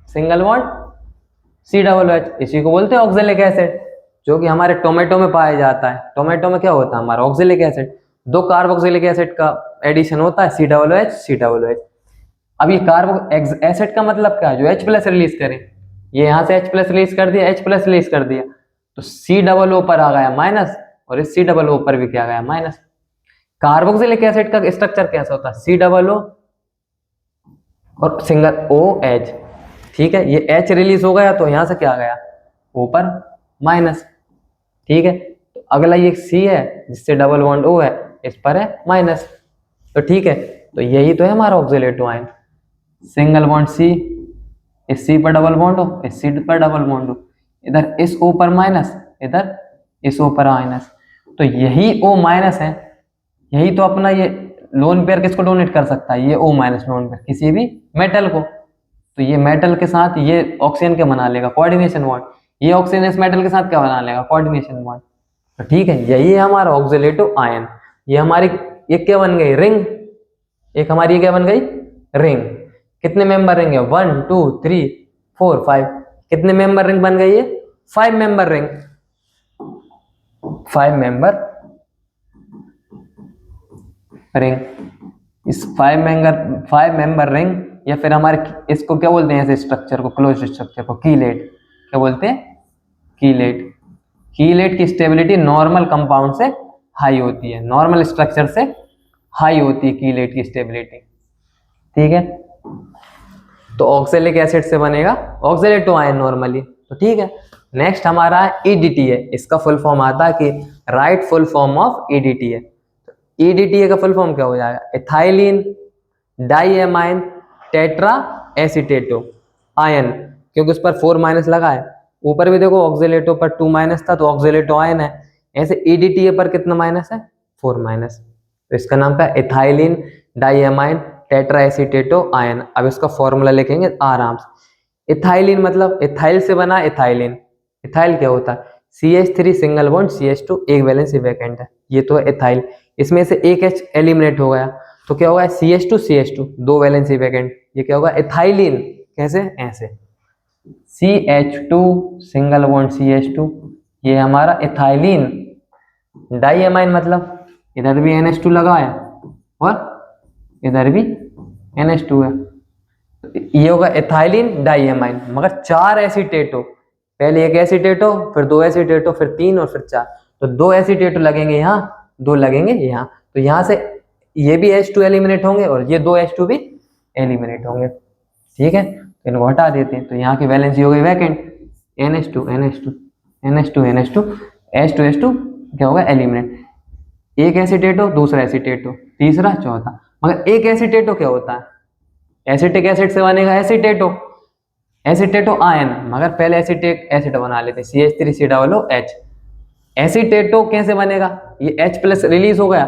सिंगल बॉन्ड COOH, इसी को बोलते हैं ऑक्सिलिक एसिड, जो कि हमारे टोमेटो में पाया जाता है। टोमेटो में क्या होता है हमारा ऑक्सिलिक एसिड, 2 कार्बोक्सिलिक एसिड का एडिशन होता है, COOH। अब ये कार्बोक्सिलिक एसिड का मतलब क्या है, जो H+ रिलीज करें, ये यहाँ से H+ रिलीज कर दिया, H+ रिलीज कर दिया, तो COO पर आ गया माइनस, और इस COO पर भी क्या गया माइनस। कार्बोक्सिलिक एसिड का स्ट्रक्चर कैसा होता है, COO और सिंगल OH। ठीक है, ये H रिलीज हो गया तो यहाँ से क्या आ गया, O पर माइनस। ठीक है, तो अगला ये C है जिससे डबल बॉन्ड O है, इस पर है माइनस, तो ठीक है, तो यही तो है हमारा ऑक्सिलेटो आयन, सिंगल बॉन्ड C, इस C पर डबल बॉन्ड हो, इस C पर डबल बॉन्ड हो, इधर इस O पर माइनस, इधर इस O पर माइनस, तो यही O माइनस है, यही तो अपना ये लोन पेयर किसको डोनेट कर सकता है, ये O माइनस लोन पेयर किसी भी मेटल को, तो ये मेटल के साथ ये ऑक्सीजन क्या बना लेगा, कोऑर्डिनेशन बॉन्ड, ये ऑक्सीजन इस मेटल के साथ क्या बना लेगा, कोऑर्डिनेशन बॉन्ड। तो ठीक है, यही है हमारा ऑक्सिलेटो आयन। ये हमारी ये क्या बन गई, रिंग, एक हमारी ये क्या बन गई, रिंग। कितने मेंबर रिंग है, 1 2 3 4 5, कितने मेंबर रिंग बन गई है, 5 मेंबर रिंग, 5 मेंबर रिंग। इस 5 मेंबर रिंग, या फिर हमारे इसको क्या बोलते हैं, ऐसे स्ट्रक्चर को, क्लोज स्ट्रक्चर को कीलेट, क्या बोलते हैं, कीलेट। कीलेट की स्टेबिलिटी नॉर्मल कंपाउंड से हाई होती है, नॉर्मल स्ट्रक्चर से हाई होती है कीलेट की स्टेबिलिटी। ठीक है, तो ऑक्सैलिक एसिड से बनेगा ऑक्सिलेटो आयन नॉर्मली, तो ठीक है। नेक्स्ट हमारा EDTA है, इसका फुल फॉर्म आता है कि right full form of EDTA। EDTA का फुल फॉर्म क्या हो जाएगा, इथाइलिन डाइएमाइन टेट्रा एसीटेटो आयन, क्योंकि उस पर 4 माइनस लगा है, ऊपर भी देखो ऑक्सिलेटो पर 2 माइनस था तो ऑक्सिलेटो आयन है, ऐसे EDTA पर कितना माइनस है, 4 माइनस, तो इसका नाम क्या है, इथाइलिन डाइएमाइन टेट्रा एसीटेटो आयन। अब इसका फॉर्मूला लिखेंगे आराम से। इथाइलिन मतलब इथाइल से बना इथाइलिन, इथाइल क्या होता है, CH3 सिंगल बॉन्ड CH2 एक वैलेंसी वैकेंट है, ये तो है इथाइल, इसमें से एक H एलिमिनेट हो गया तो क्या होगा CH2 दो वैलेंसी वैकेंट, ये क्या होगा इथाइलिन, कैसे ऐसे CH2 सिंगल बॉन्ड CH2, ये हमारा इथाइलिन डाइएमाइन, मतलब इधर भी NH2 लगा है और इधर भी NH2 है, ये होगा इथाइलिन डाइएमाइन। मगर 4 एसीटेटो, पहले एक एसीटेटो, फिर 2 एसीटेटो, फिर 3 और फिर 4, तो 2 एसीटेटो लगेंगे यहाँ, 2 लगेंगे यहाँ, तो यहाँ से ये भी H2 एलिमिनेट होंगे और ये 2 H2 भी एलिमिनेट होंगे। ठीक है, तो इनको हटा देते हैं, तो यहाँ की वैलेंसी हो गई vacant, NH2 NH2 NH2 NH2 H2 क्या होगा एलिमिनेट, एक एसीटेटो, दूसरा एसीटेटो, तीसरा, चौथा। मगर एक एसीटेटो क्या होता है, एसिटिक एसिड से बनेगा एसीटेटो आयन, मगर पहले एसिटिक एसिड बना लेते हैं CH3COOH। एसीटेटो कैसे बनेगा, ये H प्लस रिलीज हो गया,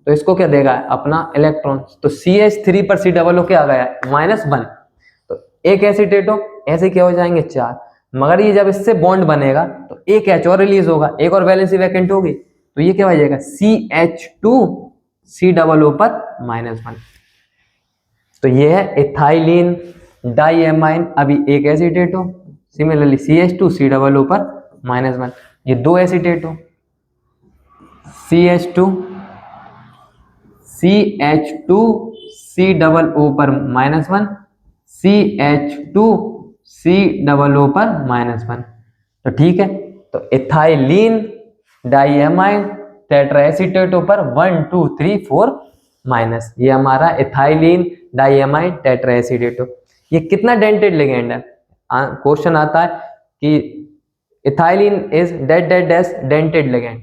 तो इसको क्या देगा अपना इलेक्ट्रॉन, तो CH3 पर COO क्या आ गया -1, तो एक एसीटेटो, ऐसे क्या हो जाएंगे 4, मगर ये जब इससे बॉन्ड बनेगा तो एक H और रिलीज होगा, एक और वैलेंसी वैकेंट होगी, तो ये क्या हो जाएगा CH2 COO पर -1, तो ये है इथाइलिन डाइएमाइन, अभी एक एसीटेटो, सिमिलरली CH2 COO पर -1, ये 2 एसीटेटो CH2 COO पर -1, CH2 COO पर -1, तो ठीक है, तो इथाइलिन डाइएमाइन टेट्राएसीटेटो पर 1 2 3 4 माइनस, ये हमारा इथाइलिन डाइएमाइन टेट्राएसीटेटो। ये कितना डेंटेड लिगेंड है, क्वेश्चन आता है कि इथाइलिन इज डेंटेड लिगेंड,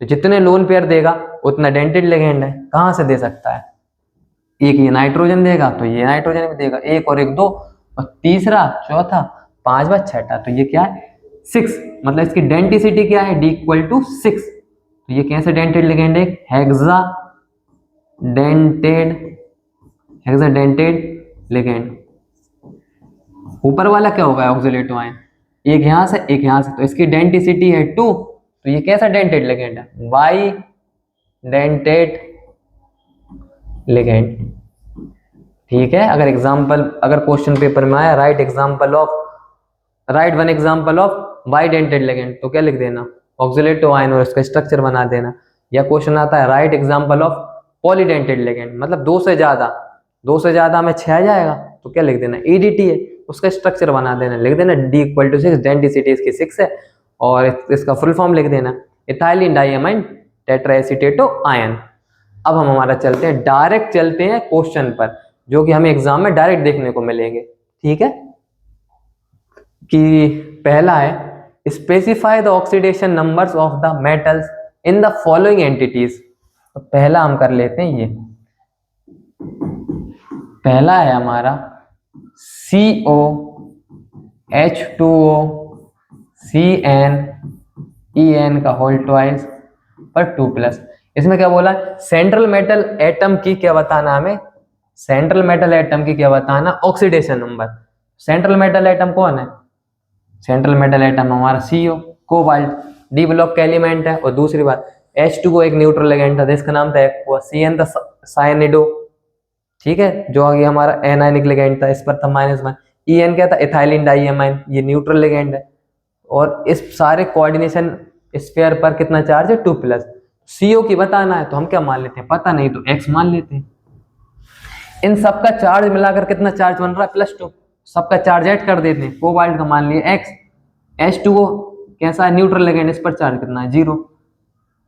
तो जितने लोन पेयर देगा उतना डेंटेड लिगेंड है, कहाँ से दे सकता है, एक ये नाइट्रोजन देगा तो ये नाइट्रोजन भी देगा, एक और एक 2, और तीसरा, चौथा, पांचवा, छठा, तो ये क्या है 6, मतलब इसकी डेंटिसिटी क्या है D = 6, तो ये कैसे डेंटेड लिगेंड है, हेक्सा डेंटेड लिगेंड। ऊपर वाला क्या होगा ऑक्सीलेटो आयन, एक यहां से एक यहां से, तो इसकी डेंटिसिटी है 2, तो ये कैसा डेंटेड लिगेंड है, बाई डेंटेड लिगेंड। ठीक है, अगर क्वेश्चन पेपर में आया write one example of bidentate ligand, तो क्या लिख देना ऑक्सीलेटो आयन और इसका स्ट्रक्चर बना देना। या क्वेश्चन आता है right example of polydentate ligand, मतलब 2 से ज्यादा में 6 आ जाएगा, तो क्या लिख देना EDT है, उसका स्ट्रक्चर बना देना, लिख देना D = 6, डेंसिटी इसकी 6 है, और इसका फुल फॉर्म लिख देना इथाइलिन डाइएमाइन टेट्राएसीटेटो आयन। अब हम डायरेक्ट चलते हैं क्वेश्चन पर, जो कि हमें एग्जाम में डायरेक्ट देखने को मिलेंगे। ठीक है, कि पहला है specify the oxidation numbers of the metals in the following entities. तो पहला हम कर लेते हैं, ये पहला है हमारा CO H2O CN EN का होल ट्वाइस पर 2+। इसमें क्या बोला, सेंट्रल मेटल एटम की क्या बताना हमें, सेंट्रल मेटल एटम की क्या बताना oxidation number. Central metal atom कौन है, सेंट्रल मेटल एटम हमारा CO कोबाल्ट, D ब्लॉक का एलिमेंट है, और दूसरी बात H2O एक न्यूट्रल लिगेंड था जिसका नाम था एक्वा, CN था साइनिडो, ठीक है, जो आगे हमारा एनायनिक लिगेंड था, इस पर था -1, EN क्या था इथाइलिन डाइएमाइन, ये न्यूट्रल लिगेंड है, और इस सारे कोऑर्डिनेशन स्फीयर पर कितना चार्ज है 2+। CO की बताना है तो हम क्या मान लेते हैं, पता नहीं तो X मान लेते हैं। इन सबका चार्ज मिलाकर कितना चार्ज बन रहा है +2, सबका चार्ज ऐड कर देते हैं, कोबाल्ट का मान लिया X, H2O कैसा है न्यूट्रल लिगेंड, इस पर चार्ज कितना है 0,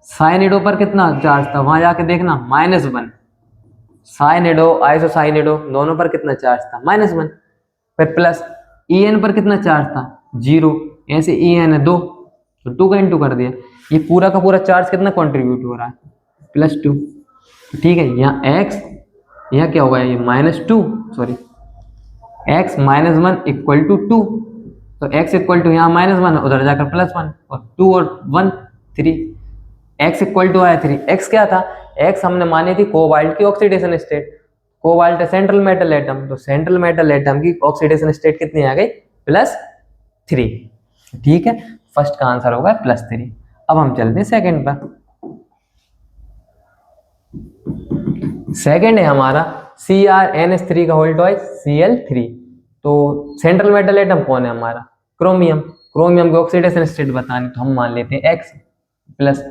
साइनिडो पर कितना चार्ज था वहां जाके देखना -1, साइनिडो आइसोसाइनिडो दोनों पर कितना चार्ज था -1, फिर प्लस EN पर कितना चार्ज था 0, ऐसे EN है 2, तो 2 का इंटू कर दिया, ये पूरा का पूरा चार्ज कितना कंट्रीब्यूट हो रहा है +2। ठीक है, यहाँ X, यहाँ क्या होगा ये -2, सॉरी X -1 = 2, तो X = यहाँ -1 उधर जाकर +1, और 2 और 1 3, X = आया 3, X क्या था, X हमने मानी थी कोबाल्ट की ऑक्सीडेशन स्टेट, कोबाल्ट है सेंट्रल मेटल एटम, तो सेंट्रल मेटल एटम की ऑक्सीडेशन स्टेट कितनी आ गई +3। ठीक है, फर्स्ट का आंसर होगा +3। अब हम चलते हैं सेकंड पर। सेकंड है हमारा CrNH3 का होल ट्वाइस Cl3। तो सेंट्रल मेटल एटम कौन है हमारा? क्रोमियम। क्रोमियम की ऑक्सीडेशन स्टेट बतानी तो हम मान लेते हैं X प्लस।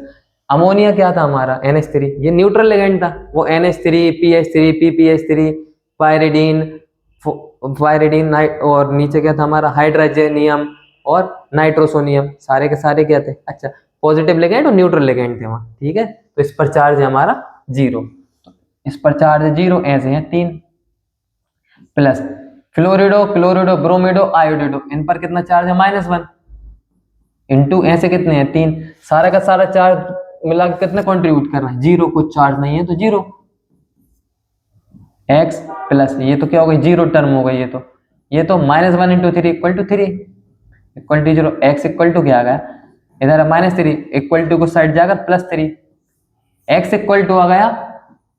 अमोनिया क्या था हमारा? NH3। ये न्यूट्रल लिगेंड था, वो NH3 PH3 PPH3 pyridine pyridine और नीचे क्या था हमारा? हाइड्रोजेनियम और नाइट्रोसोनियम, सारे के सारे क्या थे? अच्छा, पॉजिटिव लिगेंड और न्यूट्रल लिगेंड थे वहाँ, ठीक है। तो इस पर चार्ज है हमारा 0, इस पर चार्ज 0, ऐसे हैं 3 प्लस फ्लोरिडो क्लोरिडो ब्रोमिडो आयोडिडो, इन पर कितना चार्ज है? -1 इंटू ऐसे कितने हैं? 3। सारा का सारा चार्ज मिला के कितने कंट्रीब्यूट कर रहा है? 0। कुछ चार्ज नहीं है तो 0। x प्लस ये तो क्या हो गई? 0 टर्म हो गई, ये तो -1 into 3 equal to 3 equal to 0। x equal to क्या आ गया? इधर है -3 इक्वल टू को साइड जाकर +3, x इक्वल टू आ गया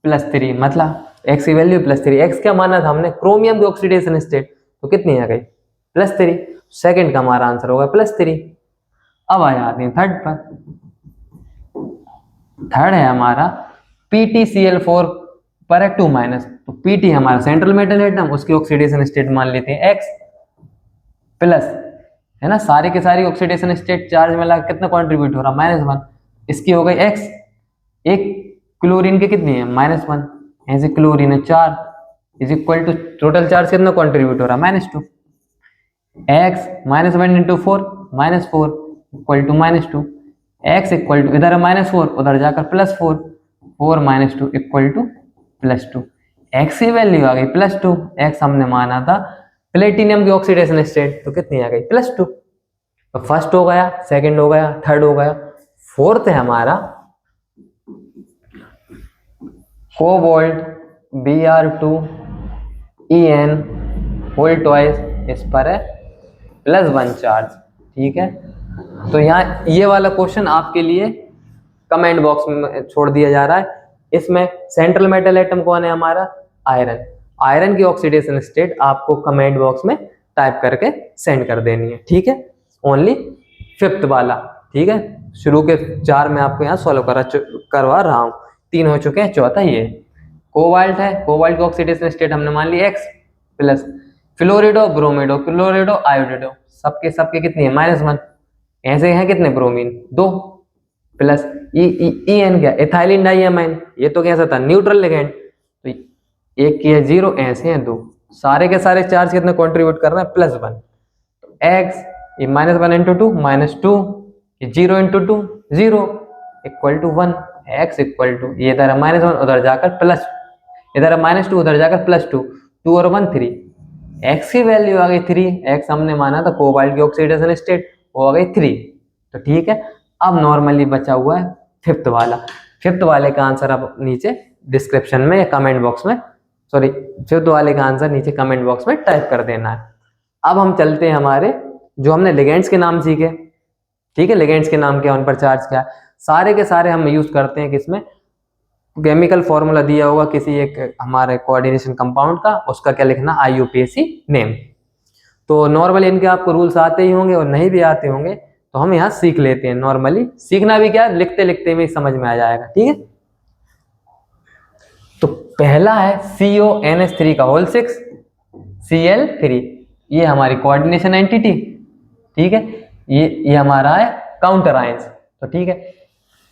+3, मतलब x की वैल्यू +3। x क्या माना था हमने? क्रोमियम की ऑक्सीडेशन स्टेट, तो कितनी आ गई? +3। सेकंड का हमारा आंसर होगा +3। अब आ जाते हैं थर्ड पर। थर्ड है हमारा PtCl4 पर है 2-। तो Pt हमारा सेंट्रल मेटल एटम, उसकी ऑक्सीडेशन स्टेट मान लेते हैं X प्लस, है ना, सारे के सारी ऑक्सीडेशन स्टेट चार्ज मिला कितना कंट्रीब्यूट हो रहा? -1। इसकी हो गई X। एक क्लोरीन के कितनी है? -1, ऐसे क्लोरीन है 4 is equal to total charge कितना कंट्रीब्यूट हो रहा? -2। x -1 into 4 -4 equal to -2। x equal to इधर है -4, उधर जाकर +4, 4 -2 इक्वल टू +2। x की वैल्यू आ गई +2। x हमने माना था प्लेटिनियम की ऑक्सीडेशन स्टेट, तो कितनी आ गई? +2। तो फर्स्ट हो गया, सेकंड हो गया, थर्ड हो गया। फोर्थ है हमारा कोबाल्ट Br2En होल ट्वाइस, इस पर है +1 चार्ज, ठीक है। तो यहाँ ये वाला क्वेश्चन आपके लिए कमेंट बॉक्स में छोड़ दिया जा रहा है। इसमें सेंट्रल मेटल एटम कौन है हमारा? आयरन। आयरन की ऑक्सीडेशन स्टेट आपको कमेंट बॉक्स में टाइप करके सेंड कर देनी है, ठीक है। ओनली फिफ्थ वाला, ठीक है। शुरू के 4 में आपको यहाँ सॉल्व करवा रहा हूँ, 3 हो चुके हैं, चौथा ये कोबाल्ट है। कोबाल्ट की ऑक्सीडेशन स्टेट हमने मान ली X प्लस फ्लोरिडो ब्रोमिडो क्लोरिडो आयोडिडो, सबके सबके कितनी है? -1। ऐसे हैं कितने ब्रोमीन? 2 प्लस EN क्या? इथाइलिन डाइअमाइन, ये तो कैसा था? न्यूट्रल लिगेंड, तो एक की है 0, ऐसे हैं 2। सारे के सारे चार्ज कितने कंट्रीब्यूट कर रहे हैं? +1। तो x ये -1 इंटू 2 -2, ये 0 into 2 0 equal to 1। x equal to ये इधर है -1, उधर जाकर प्लस, इधर है -2, उधर जाकर +2, 2 और 1 3। x की वैल्यू आ गई 3। x हमने माना था कोबाल्ट की ऑक्सीडेशन स्टेट, वो आ गई 3। तो ठीक है, अब नॉर्मली बचा हुआ है फिफ्थ वाला। फिफ्थ वाले का आंसर आप नीचे डिस्क्रिप्शन में या कमेंट बॉक्स में, सॉरी, फिफ्थ वाले का आंसर नीचे कमेंट बॉक्स में टाइप कर देना है। अब हम चलते हैं हमारे जो हमने लिगेंड्स के नाम सीखे, ठीक है। लिगेंड्स के नाम क्या, उन पर चार्ज क्या, सारे के सारे हम यूज करते हैं किसमें? केमिकल फॉर्मूला दिया होगा किसी एक हमारे कोऑर्डिनेशन कंपाउंड का, उसका क्या लिखना? IUPAC name. तो नॉर्मली इनके आपको रूल्स आते ही होंगे और नहीं भी आते होंगे, तो हम यहाँ सीख लेते हैं। नॉर्मली सीखना भी क्या, लिखते लिखते में समझ में आ जाएगा, ठीक है। तो पहला है CONH3 का होल 6 Cl3, ये हमारी कोऑर्डिनेशन एंटिटी, ठीक है। ये हमारा है काउंटर आयंस, तो ठीक है।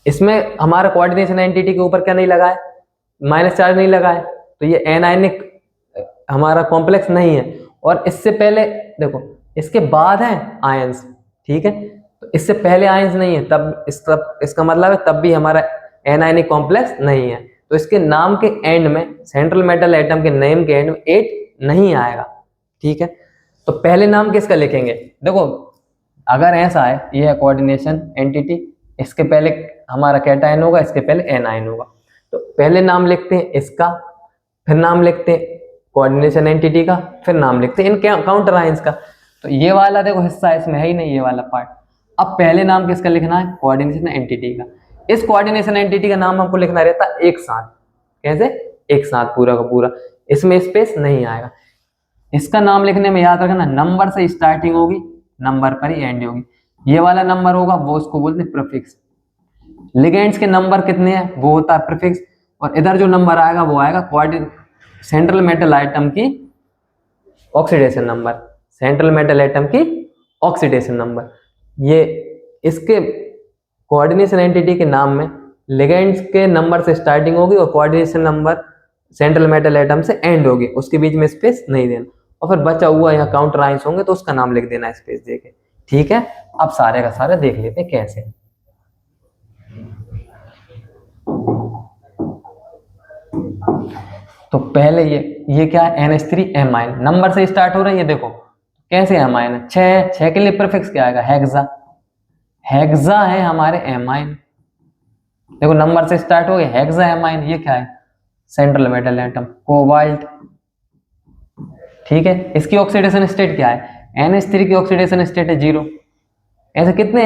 इसमें हमारा कोऑर्डिनेशन एंटिटी के ऊपर क्या नहीं लगा है? माइनस चार्ज नहीं लगा है, तो ये एनायनिक हमारा कॉम्प्लेक्स नहीं है। और इससे पहले देखो, इसके बाद है आयंस, ठीक है। तो इससे पहले आयंस नहीं है, तब इसका मतलब है तब भी हमारा एनायनिक कॉम्प्लेक्स नहीं है। तो इसके नाम के एंड में, सेंट्रल मेटल एटम के नेम के एंड में 8 नहीं आएगा, ठीक है। तो पहले नाम किसका लिखेंगे? देखो, अगर ऐसा है, ये है कोऑर्डिनेशन एंटिटी, इसके पहले हमारा कैटायन होगा, इसके पहले एनायन होगा। तो पहले नाम लिखते हैं इसका, फिर नाम लिखते हैं कोऑर्डिनेशन एंटिटी का, फिर नाम लिखते हैं इन काउंटर आयंस का। तो ये वाला देखो हिस्सा इसमें है ही नहीं, ये वाला पार्ट। अब पहले नाम किसका लिखना है? कोऑर्डिनेशन एंटिटी का। इस कोऑर्डिनेशन एंटिटी का नाम हमको लिखना रहता है एक साथ, कैसे? एक साथ पूरा का पूरा, इसमें स्पेस नहीं आएगा। इसका नाम लिखने में याद रखना, नंबर से स्टार्टिंग होगी, नंबर पर ही एंड होगी। ये वाला नंबर होगा वो उसको बोलते हैं प्रीफिक्स। लिगेंड्स के नंबर कितने हैं? वो होता है प्रीफिक्स। और इधर जो नंबर आएगा वो आएगा सेंट्रल मेटल आइटम की oxidation number, central metal atom की ऑक्सीडेशन नंबर। ये इसके कोऑर्डिनेशन एंटिटी के नाम में लिगेंड्स के नंबर से स्टार्टिंग होगी और coordination number central metal atom से एंड होगी, उसके बीच में स्पेस नहीं देना, और फिर बचा हुआ यहाँ काउंटर आयंस होंगे तो उसका नाम लिख देना स्पेस देके। ठीक है, अब सारे का सारा देख लेते हैं कैसे। तो पहले ये क्या है, NH3 एमाइन नंबर से स्टार्ट हो रहा है, ये देखो कैसे एमाइन है, 6 के लिए प्रीफिक्स क्या आएगा, हेक्सा, हेक्सा है हमारे एमाइन। देखो नंबर से स्टार्ट हो गया, हेक्सा एमाइन, ये क्या है, सेंट्रल मेटल एटम कोबाल्ट। ठीक है, इसकी ऑक्सीडेशन स्टेट क्या है, NH3 की ऑक्सीडेशन स्टेट है 0। ऐसे कितने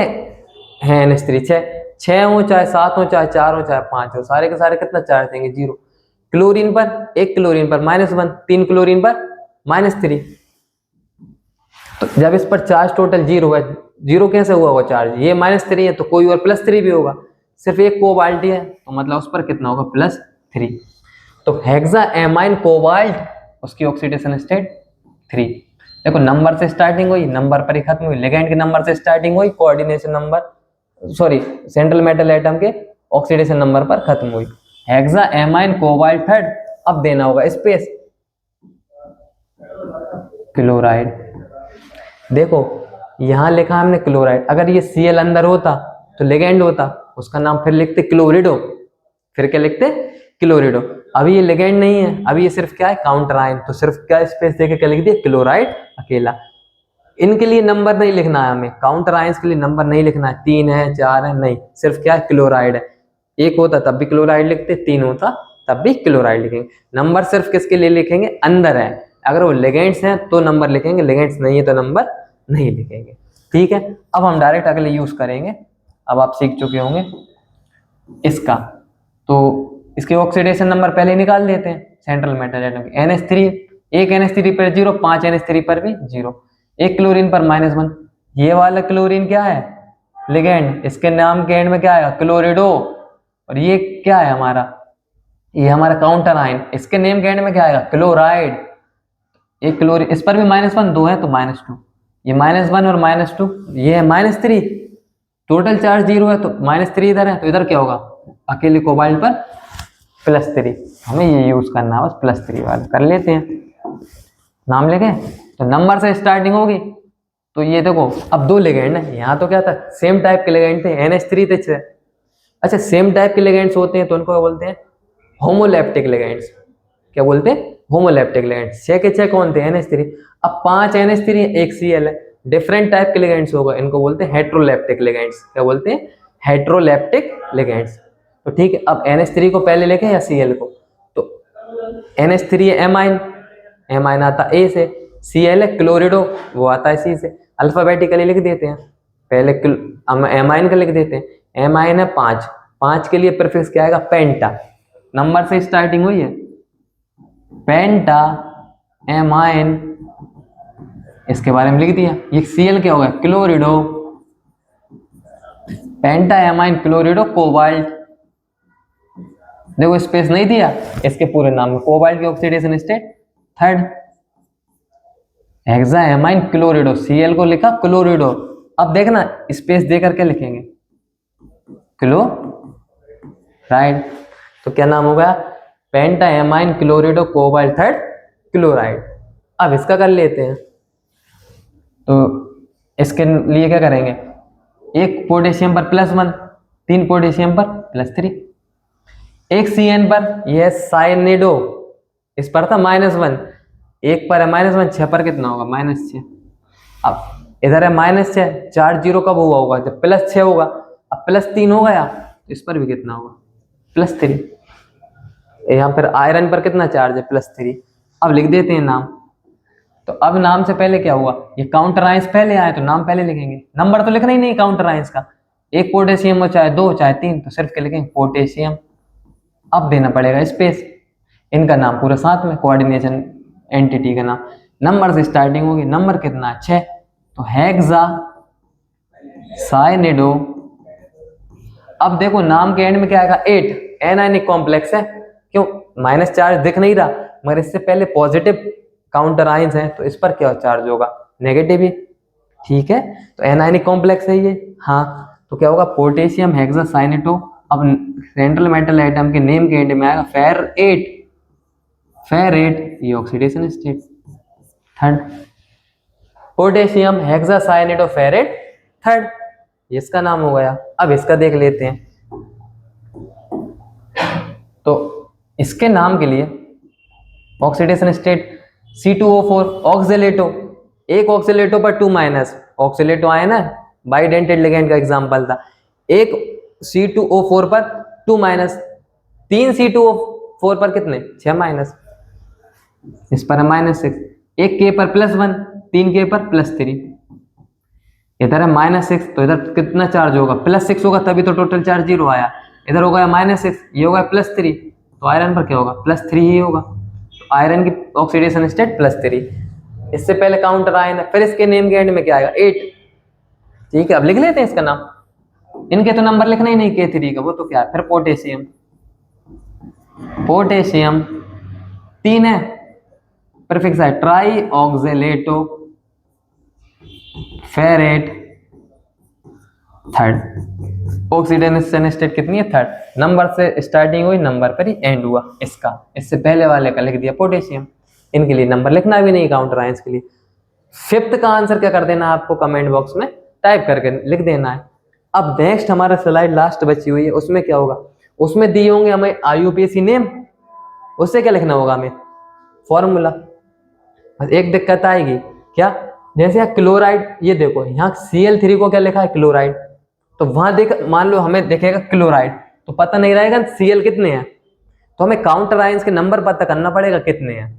हैं NH3, 6 हो चाहे 7 हो चाहे 4 हो चाहे 5 हो, सारे के सारे कितना चार्ज देंगे, 0। क्लोरीन पर, एक क्लोरीन पर -1, 3 क्लोरीन पर -3। तो जब इस पर चार्ज टोटल 0 है, 0 कैसे हुआ होगा चार्ज, ये -3 है तो कोई और +3 भी होगा, सिर्फ एक कोबाल्ट है तो मतलब उस पर कितना होगा, +3। तो हेक्सा एमाइन कोबाल्ट, उसकी ऑक्सीडेशन स्टेट 3। देखो नंबर से स्टार्टिंग हुई, नंबर पर ही खत्म हुई, लिगैंड के नंबर से स्टार्टिंग हुई, coordination number sorry central metal atom के ऑक्सीडेशन नंबर पर खत्म हुई। हेक्सा एमाइन कोबाल्ट थर्ड, अब देना होगा स्पेस, क्लोराइड। देखो यहां लिखा हमने क्लोराइड, अगर ये Cl अंदर होता तो लिगैंड होता, उसका नाम फिर लिखते क्लोरिडो, फिर क्या लिखते क्लोरिडो। अभी ये लिगैंड नहीं है, अभी ये सिर्फ क्या है, काउंटर आयन, तो सिर्फ क्या स्पेस देके क्या लिख दिया, क्लोराइड अकेला। इनके लिए नंबर नहीं लिखना है हमें, काउंटर आयंस के लिए नंबर नहीं लिखना है, 3 है 4 है नहीं, सिर्फ क्या है, क्लोराइड है। 1 होता तब भी क्लोराइड लिखते, 3 होता तब भी क्लोराइड लिखेंगे। नंबर सिर्फ किसके लिए लिखेंगे, अंदर है, अगर वो लिगेंड्स हैं तो नंबर लिखेंगे, लिगेंड्स नहीं है तो नंबर नहीं लिखेंगे। ठीक है, अब हम डायरेक्ट अगले यूज करेंगे। अब आप सीख चुके होंगे इसका, तो इसके ऑक्सीडेशन नंबर पहले निकाल देते हैं सेंट्रल मेटल एटम की। NH3, एक NH3 पर 0, 5 NH3 पर भी 0, एक क्लोरीन पर -1। ये वाला क्लोरीन क्या है, लिगेंड, इसके नाम के एंड में क्या आएगा, क्लोरिडो। और ये क्या है हमारा, ये हमारा काउंटर आयन, इसके नेम के एंड में क्या आएगा, क्लोराइड। एक क्लोरीन, इस पर भी -1, 2 है तो -2, ये -1 और -2, ये है -3, टोटल चार्ज 0 है तो -3 इधर है, तो इधर क्या होगा, अकेले कोबाल्ट पर +3। हमें ये यूज करना है बस, +3 वाला कर लेते हैं, नाम लिखे। तो नंबर से स्टार्टिंग होगी, तो ये देखो अब 2 लिगेंड है, यहाँ तो क्या था, सेम टाइप के लिगेंड थे, NH3 थे 6। अच्छा सेम टाइप के लिगेंड्स होते हैं तो उनको क्या बोलते हैं, होमोलैप्टिक लिगेंड्स। क्या बोलते हैं, होमोलैप्टिक लिगेंड्स। 6 के 6 कौन थे, NH3। अब 5 NH3 एक Cl है, डिफरेंट टाइप के लिगेंड्स होगा, इनको बोलते हैं हेट्रोलैप्टिक लिगेंड्स। क्या बोलते हैं, हेट्रोलैप्टिक लिगेंड्स। तो ठीक है, अब NH3 को पहले लिखें या Cl को, तो NH3 है एमाइन, एमाइन आता A से, Cl है क्लोरिडो, वो आता है C से। अल्फाबेटिकली लिख देते हैं, पहले एमाइन का लिख देते हैं, एमाइन है 5, 5 के लिए प्रीफिक्स क्या आएगा, पेंटा, नंबर से स्टार्टिंग हुई है, पेंटा एमाइन, इसके बारे में लिख दिया। ये Cl क्या होगा, chlorido, penta amine chlorido cobalt. देखो स्पेस नहीं दिया इसके पूरे नाम में, कोबाल्ट की oxidation state third, hexa amine chlorido, Cl को लिखा क्लोरिडो। अब देखना स्पेस देकर के लिखेंगे, क्लोराइड, तो क्या नाम होगा, पेंटा amine chlorido cobalt third chloride. अब इसका कर लेते हैं, तो इसके लिए क्या करेंगे, एक पोटेशियम पर +1, 3 पोटेशियम पर +3, एक Cn पर यह साइनिडो, इस पर था -1, एक पर है -1, 6 पर कितना होगा, -6। अब इधर है -6, चार्ज 0 कब हुआ होगा, जब +6 होगा। अब +3 हो गया तो इस पर भी कितना होगा, +3। यहाँ पर आयरन पर कितना चार्ज है, +3। अब लिख देते हैं नाम। तो अब नाम से पहले क्या हुआ, ये काउंटर आयंस पहले आए तो नाम पहले लिखेंगे, नंबर तो लिखना ही नहीं काउंटर आयंस का। एक पोटेशियम हो चाहे 2 चाहे 3, तो सिर्फ क्या लिखेंगे, पोटेशियम। अब देना पड़ेगा स्पेस, इनका नाम पूरा साथ में, कोऑर्डिनेशन एंटिटी का नाम, नंबर से स्टार्टिंग होगी, नंबर कितना है 6, तो हेक्सा साइनिडो। अब देखो नाम के एंड में क्या आएगा, 8, एनायनिक कॉम्प्लेक्स है, क्यों, माइनस चार्ज दिख नहीं रहा, मगर इससे पहले पॉजिटिव काउंटर आयंस हैं, तो इस पर क्या चार्ज होगा, नेगेटिव ही। ठीक है, तो एनायनिक कॉम्प्लेक्स है ये। हाँ, तो क्या होगा, पोटेशियम हेक्सासाइनेटो। अब सेंट्रल मेटल एटम के नेम के एंड में आएगा फेरेट। फेरेट ये oxidation state third, potassium hexacyanato ferrate third, इसका नाम हो गया। अब इसका देख लेते हैं। तो इसके नाम के लिए ऑक्सीडेशन स्टेट C2O4 ऑक्सीलेटो, एक ऑक्सीलेटो पर 2 माइनस, ऑक्सीलेटो आया ना, बाइडेंटेड लिगेंड का एग्जांपल था। एक C2O4 पर 2 माइनस, 3 C2O4 पर कितने, 6 माइनस, इस पर है -6, एक K पर +1, 3 K पर +3, इधर है -6, तो इधर कितना चार्ज होगा, +6 होगा, तभी तो टोटल चार्ज 0 आया। इधर हो गया -6, ये होगा +3, तो आयरन पर क्या होगा, +3 ही होगा। तो आयरन की ऑक्सीडेशन स्टेट +3। इससे पहले काउंटर आयन है, फिर इसके नेम के एंड में क्या आएगा, 8। ठीक है, अब लिख लेते हैं इसका नाम। इनके तो नंबर लिखना ही नहीं K3 का, वो तो क्या है, फिर पोटेशियम। पोटेशियम 3 है, प्रीफिक्स है tri oxalato ferrate third. Oxidation state कितनी है, थर्ड। नंबर से स्टार्टिंग हुई, नंबर पर ही एंड हुआ इसका। इससे पहले वाले का लिख दिया पोटेशियम। इनके लिए नंबर लिखना भी नहीं, काउंटर आयंस के लिए। फिफ्थ का आंसर क्या कर देना, आपको कमेंट बॉक्स में टाइप करके लिख देना है। अब नेक्स्ट हमारा स्लाइड लास्ट बची हुई है, उसमें क्या होगा, उसमें दिए होंगे हमें IUPAC नेम, उससे क्या लिखना होगा हमें, फॉर्मूला। बस एक दिक्कत आएगी, क्या, जैसे यहाँ क्लोराइड, ये देखो यहाँ Cl3 को क्या लिखा है, क्लोराइड, तो वहां देख, मान लो हमें दिखेगा क्लोराइड, तो पता नहीं रहेगा Cl कितने हैं, तो हमें काउंटर आयंस के नंबर पता करना पड़ेगा कितने हैं।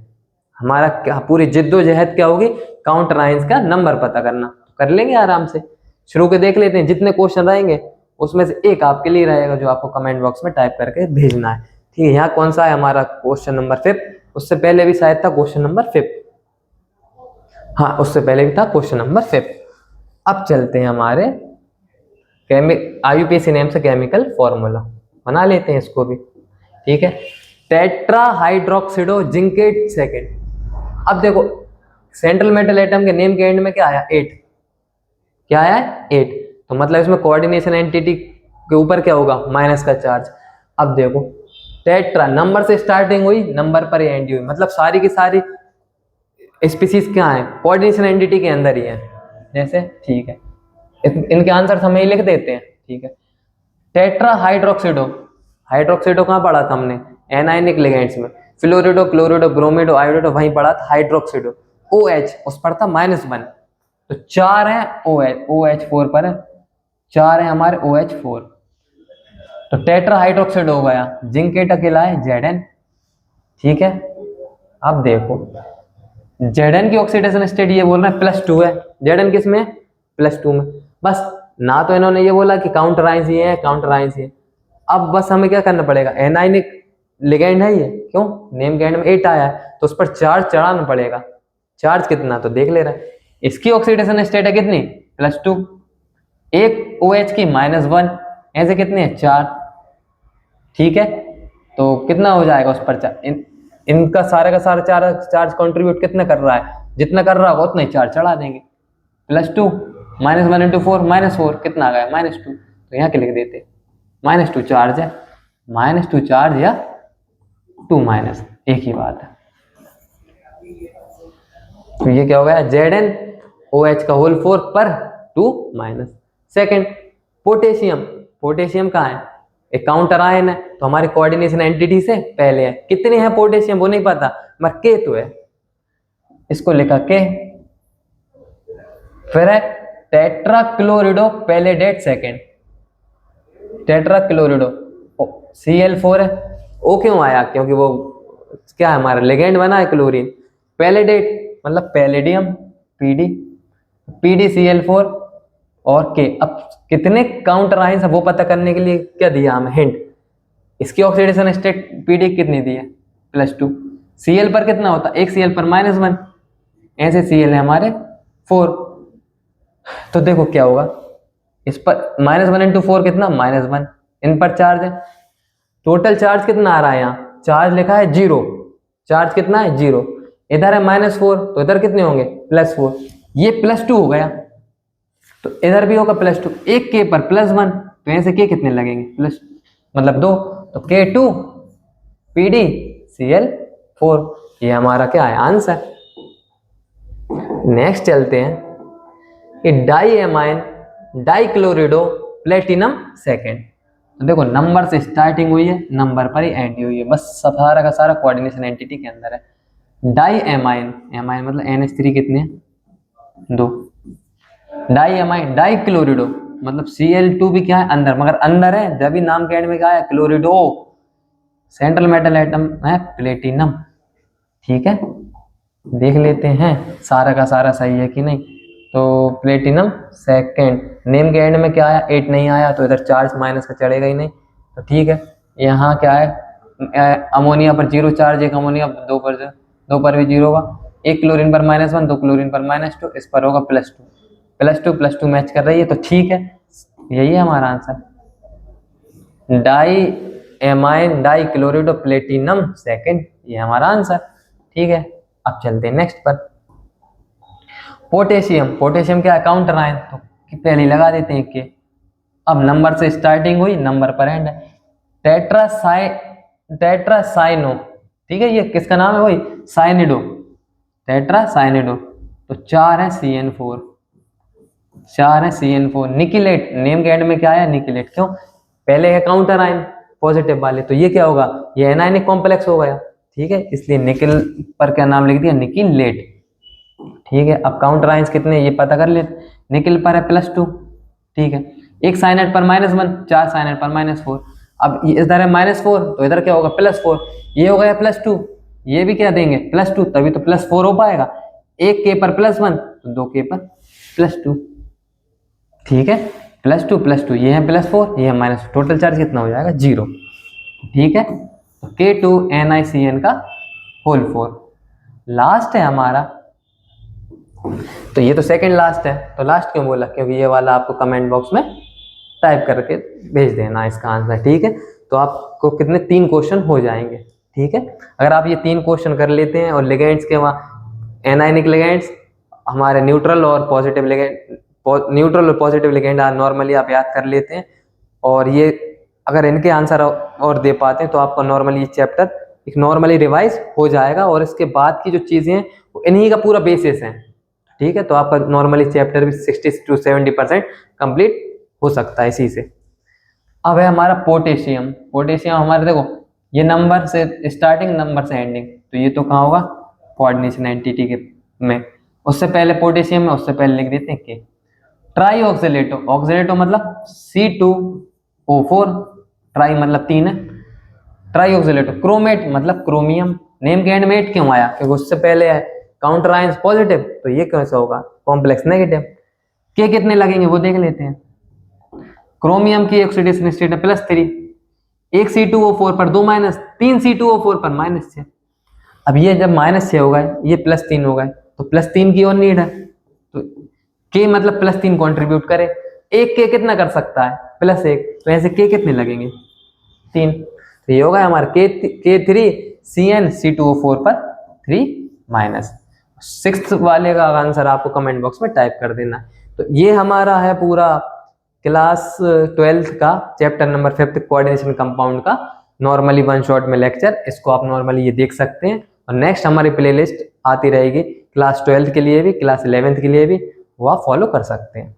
हमारा क्या पूरी जिद्दोजहद क्या होगी, काउंटर आयंस का नंबर पता करना। तो कर लेंगे आराम से, शुरू के देख लेते हैं। जितने क्वेश्चन रहेंगे उसमें से एक आपके लिए रहेगा, जो आपको कमेंट बॉक्स में टाइप करके भेजना है। ठीक है, यहाँ कौन सा है हमारा, क्वेश्चन नंबर 5, उससे पहले भी शायद था क्वेश्चन नंबर 5, हाँ उससे पहले भी था क्वेश्चन नंबर 5। अब चलते हैं हमारे IUPAC नेम से केमिकल फॉर्मूला बना लेते हैं इसको भी। ठीक है, टेट्रा हाइड्रोक्सिडो जिंकेट सेकेंड। अब देखो सेंट्रल मेटल एटम के नेम के एंड में क्या आया, 8, क्या आया है 8, तो मतलब इसमें कोऑर्डिनेशन एंटिटी के ऊपर क्या होगा, माइनस का चार्ज। अब देखो टेट्रा, नंबर से स्टार्टिंग हुई, नंबर पर एंड हुई, मतलब सारी की सारी स्पीसीज क्या है, कोऑर्डिनेशन एंटिटी के अंदर ही है जैसे। ठीक है, इनके आंसर हम ही लिख देते हैं। ठीक है, टेट्रा हाइड्रोक्सिडो, हाइड्रोक्सिडो कहाँ पढ़ा था हमने, एनायनिक लिगेंड्स में, फ्लोरिडो, क्लोरिडो, ब्रोमिडो, आयोडो, वहीं पढ़ा था हाइड्रोक्सिडो। OH उस पर था -1, तो 4 है OH4 पर है, 4 है हमारे OH4, तो टेट्रा हाइड्रोक्सिडो हो गया। जिंकेट अकेला है Zn। ठीक है, अब देखो Zn की ऑक्सीडेशन स्टेट ये बोल रहा है +2 है, Zn किस में, +2 में। बस ना तो इन्होंने ये बोला कि काउंटर आयंस ये है, काउंटर आयंस ये। अब बस हमें क्या करना पड़ेगा, एनायनिक लिगेंड है ये, क्यों, नेम के एंड में 8 आया है, तो उस पर चार्ज चढ़ाना पड़ेगा। चार्ज कितना तो देख ले रहा है, इसकी ऑक्सीडेशन स्टेट है कितनी, +2, एक OH की -1, ऐसे कितने हैं, 4। ठीक है, तो कितना हो जाएगा उस पर इनका सारे का सारा चार्ज कंट्रीब्यूट कितना कर रहा है, जितना कर रहा होगा उतना ही चार्ज चढ़ा देंगे। +2 -1 × 4 -4 कितना आ गया, -2, तो यहाँ के लिख देते -2 चार्ज है, -2 चार्ज या 2 माइनस, एक ही बात है। तो ये क्या हो गया, Zn OH का होल 4 पर 2 माइनस। सेकेंड पोटेशियम, पोटेशियम कहाँ है, एक काउंटर आयन है, तो हमारी कोऑर्डिनेशन एंटिटी से पहले है। कितने हैं पोटेशियम वो नहीं पता, मगर K तो है, इसको लिखा K। फिर है टेट्रा क्लोरिडो पैलेडेट सेकेंड, टेट्रा क्लोरिडो Cl4 है। O क्यों आया, क्योंकि वो क्या है, हमारा लिगेंड बना है क्लोरीन। पैलेडेट मतलब पैलेडियम, PdCl4 और K। अब कितने काउंटर आयंस है वो पता करने के लिए क्या दिया हमें, हिंट। इसकी ऑक्सीडेशन स्टेट PD कितनी दी है, +2। Cl पर कितना होता, एक Cl पर -1, ऐसे Cl है हमारे 4। तो देखो क्या होगा, इस पर -1 × 4 कितना, -1, इन पर चार्ज है, टोटल चार्ज कितना आ रहा है यहाँ, चार्ज लिखा है 0, चार्ज कितना है 0, इधर है -4 तो इधर कितने होंगे +4, ये +2 हो गया तो इधर भी होगा +2, एक के पर +1 तो यहाँ से के कितने लगेंगे प्लस मतलब 2, तो K2 PdCl4, ये हमारा क्या है आंसर। नेक्स्ट चलते हैं कि डाईएमाइन डाइक्लोरिडो प्लेटिनम सेकेंड। तो देखो नंबर से स्टार्टिंग हुई है, नंबर पर ही एंड हुई है, बस सारा का सारा कोऑर्डिनेशन एंटिटी के अंदर है। डाईएमाइन, एमाइन मतलब NH3 कितने 2, डाईएमाइन डाइक्लोरिडो मतलब Cl2 भी क्या है अंदर, मगर अंदर है जब भी नाम के एंड में क्या है क्लोरिडो, सेंट्रल मेटल एटम है प्लेटिनम। ठीक है, देख लेते हैं सारा का सारा सही है कि नहीं। तो प्लेटिनम सेकेंड, नेम के एंड में क्या आया 8 नहीं आया तो इधर चार्ज माइनस का चढ़ेगा ही नहीं, तो ठीक है। यहाँ क्या है अमोनिया पर 0 चार्ज, एक अमोनिया 2 पर भी 0 होगा, एक क्लोरीन पर -1 2 क्लोरीन पर -2, इस पर होगा +2 मैच कर रही है, तो ठीक है यही है हमारा आंसर, डाईएमाइन डाइक्लोरिडो प्लेटिनम सेकेंड, ये हमारा आंसर। ठीक है, अब चलते हैं नेक्स्ट पर। पोटेशियम, पोटेशियम क्या है काउंटर आयन, तो पहले ही लगा देते हैं के। अब नंबर से स्टार्टिंग हुई, नंबर पर एंड है। टेट्रासाइनो, ठीक है, ये किसका नाम है वही साइनिडो, टेट्रासाइनिडो, तो 4 है CN4, 4 है CN4। निकिलेट, नेम के एंड में क्या है निकिलेट, क्यों पहले है काउंटर आयन पॉजिटिव वाले, तो ये क्या होगा ये एनायनिक कॉम्प्लेक्स हो गया। ठीक है, इसलिए निकिल पर क्या नाम लिख दिया निकिलेट। ठीक है, अब काउंटर आयंस कितने ये पता कर ले, निकिल पर है +2, ठीक है, एक साइनाइड पर -1, 4 साइनाइड पर -4, अब इधर है -4 तो इधर क्या होगा +4, ये हो गया +2, ये भी क्या देंगे +2, तभी तो +4 हो पाएगा, एक के पर +1 तो 2 के पर +2। ठीक है, +2 ये है +4 ये है -4, टोटल चार्ज कितना हो जाएगा 0। ठीक है, तो K2NiCN का होल 4 लास्ट है हमारा। तो ये तो सेकंड लास्ट है, तो लास्ट क्यों बोला, क्योंकि ये वाला आपको कमेंट बॉक्स में टाइप करके भेज देना इसका आंसर। ठीक है, तो आपको कितने 3 क्वेश्चन हो जाएंगे। ठीक है, अगर आप ये 3 क्वेश्चन कर लेते हैं और लिगेंड्स के वहाँ एनायनिक लिगेंड्स हमारे न्यूट्रल और पॉजिटिव लिगेंड नॉर्मली आप याद कर लेते हैं, और ये अगर इनके आंसर और दे पाते हैं तो आपका नॉर्मली ये चैप्टर एक नॉर्मली रिवाइज हो जाएगा, और इसके बाद की जो चीज़ें हैं वो इन्हीं का पूरा बेसिस है। ठीक है, तो आपका नॉर्मली चैप्टर भी 60 to 70% कंप्लीट हो सकता है इसी से। अब है हमारा पोटेशियम, पोटेशियम हमारे देखो ये नंबर से स्टार्टिंग नंबर से एंडिंग, तो ये तो कहाँ होगा कोऑर्डिनेशन एंटिटी के में, उससे पहले पोटेशियम में उससे पहले लिख देते हैं के। ट्राई ऑक्सीलेटो, ऑक्सीलेटो मतलब C2O4, ट्राई मतलब 3 है, ट्राई ऑक्सीलेटो। क्रोमेट मतलब क्रोमियम, नेम के एंड में 8 क्यों आया, क्योंकि उससे पहले है काउंटर आयंस पॉजिटिव, तो ये कैसा होगा कॉम्प्लेक्स नेगेटिव। के कितने लगेंगे वो देख लेते हैं। क्रोमियम की ऑक्सीडेशन स्टेट है +3, एक C2O4 पर 2 माइनस, 3 C2O4 पर -6। अब ये जब -6 हो गए ये +3 हो गए, तो +3 की और नीड है, तो के मतलब +3 कंट्रीब्यूट करे, एक के कितना कर सकता है +1, तो ऐसे के कितने लगेंगे 3, तो ये होगा हमारा K3 CN C2O4 पर 3 6th वाले का आंसर आपको कमेंट बॉक्स में टाइप कर देना। तो ये हमारा है पूरा क्लास 12th का चैप्टर नंबर 5 कोऑर्डिनेशन कंपाउंड का नॉर्मली 1 शॉट में लेक्चर, इसको आप नॉर्मली ये देख सकते हैं, और नेक्स्ट हमारी प्लेलिस्ट आती रहेगी क्लास 12th के लिए भी क्लास 11th के लिए भी, वो आप फॉलो कर सकते हैं।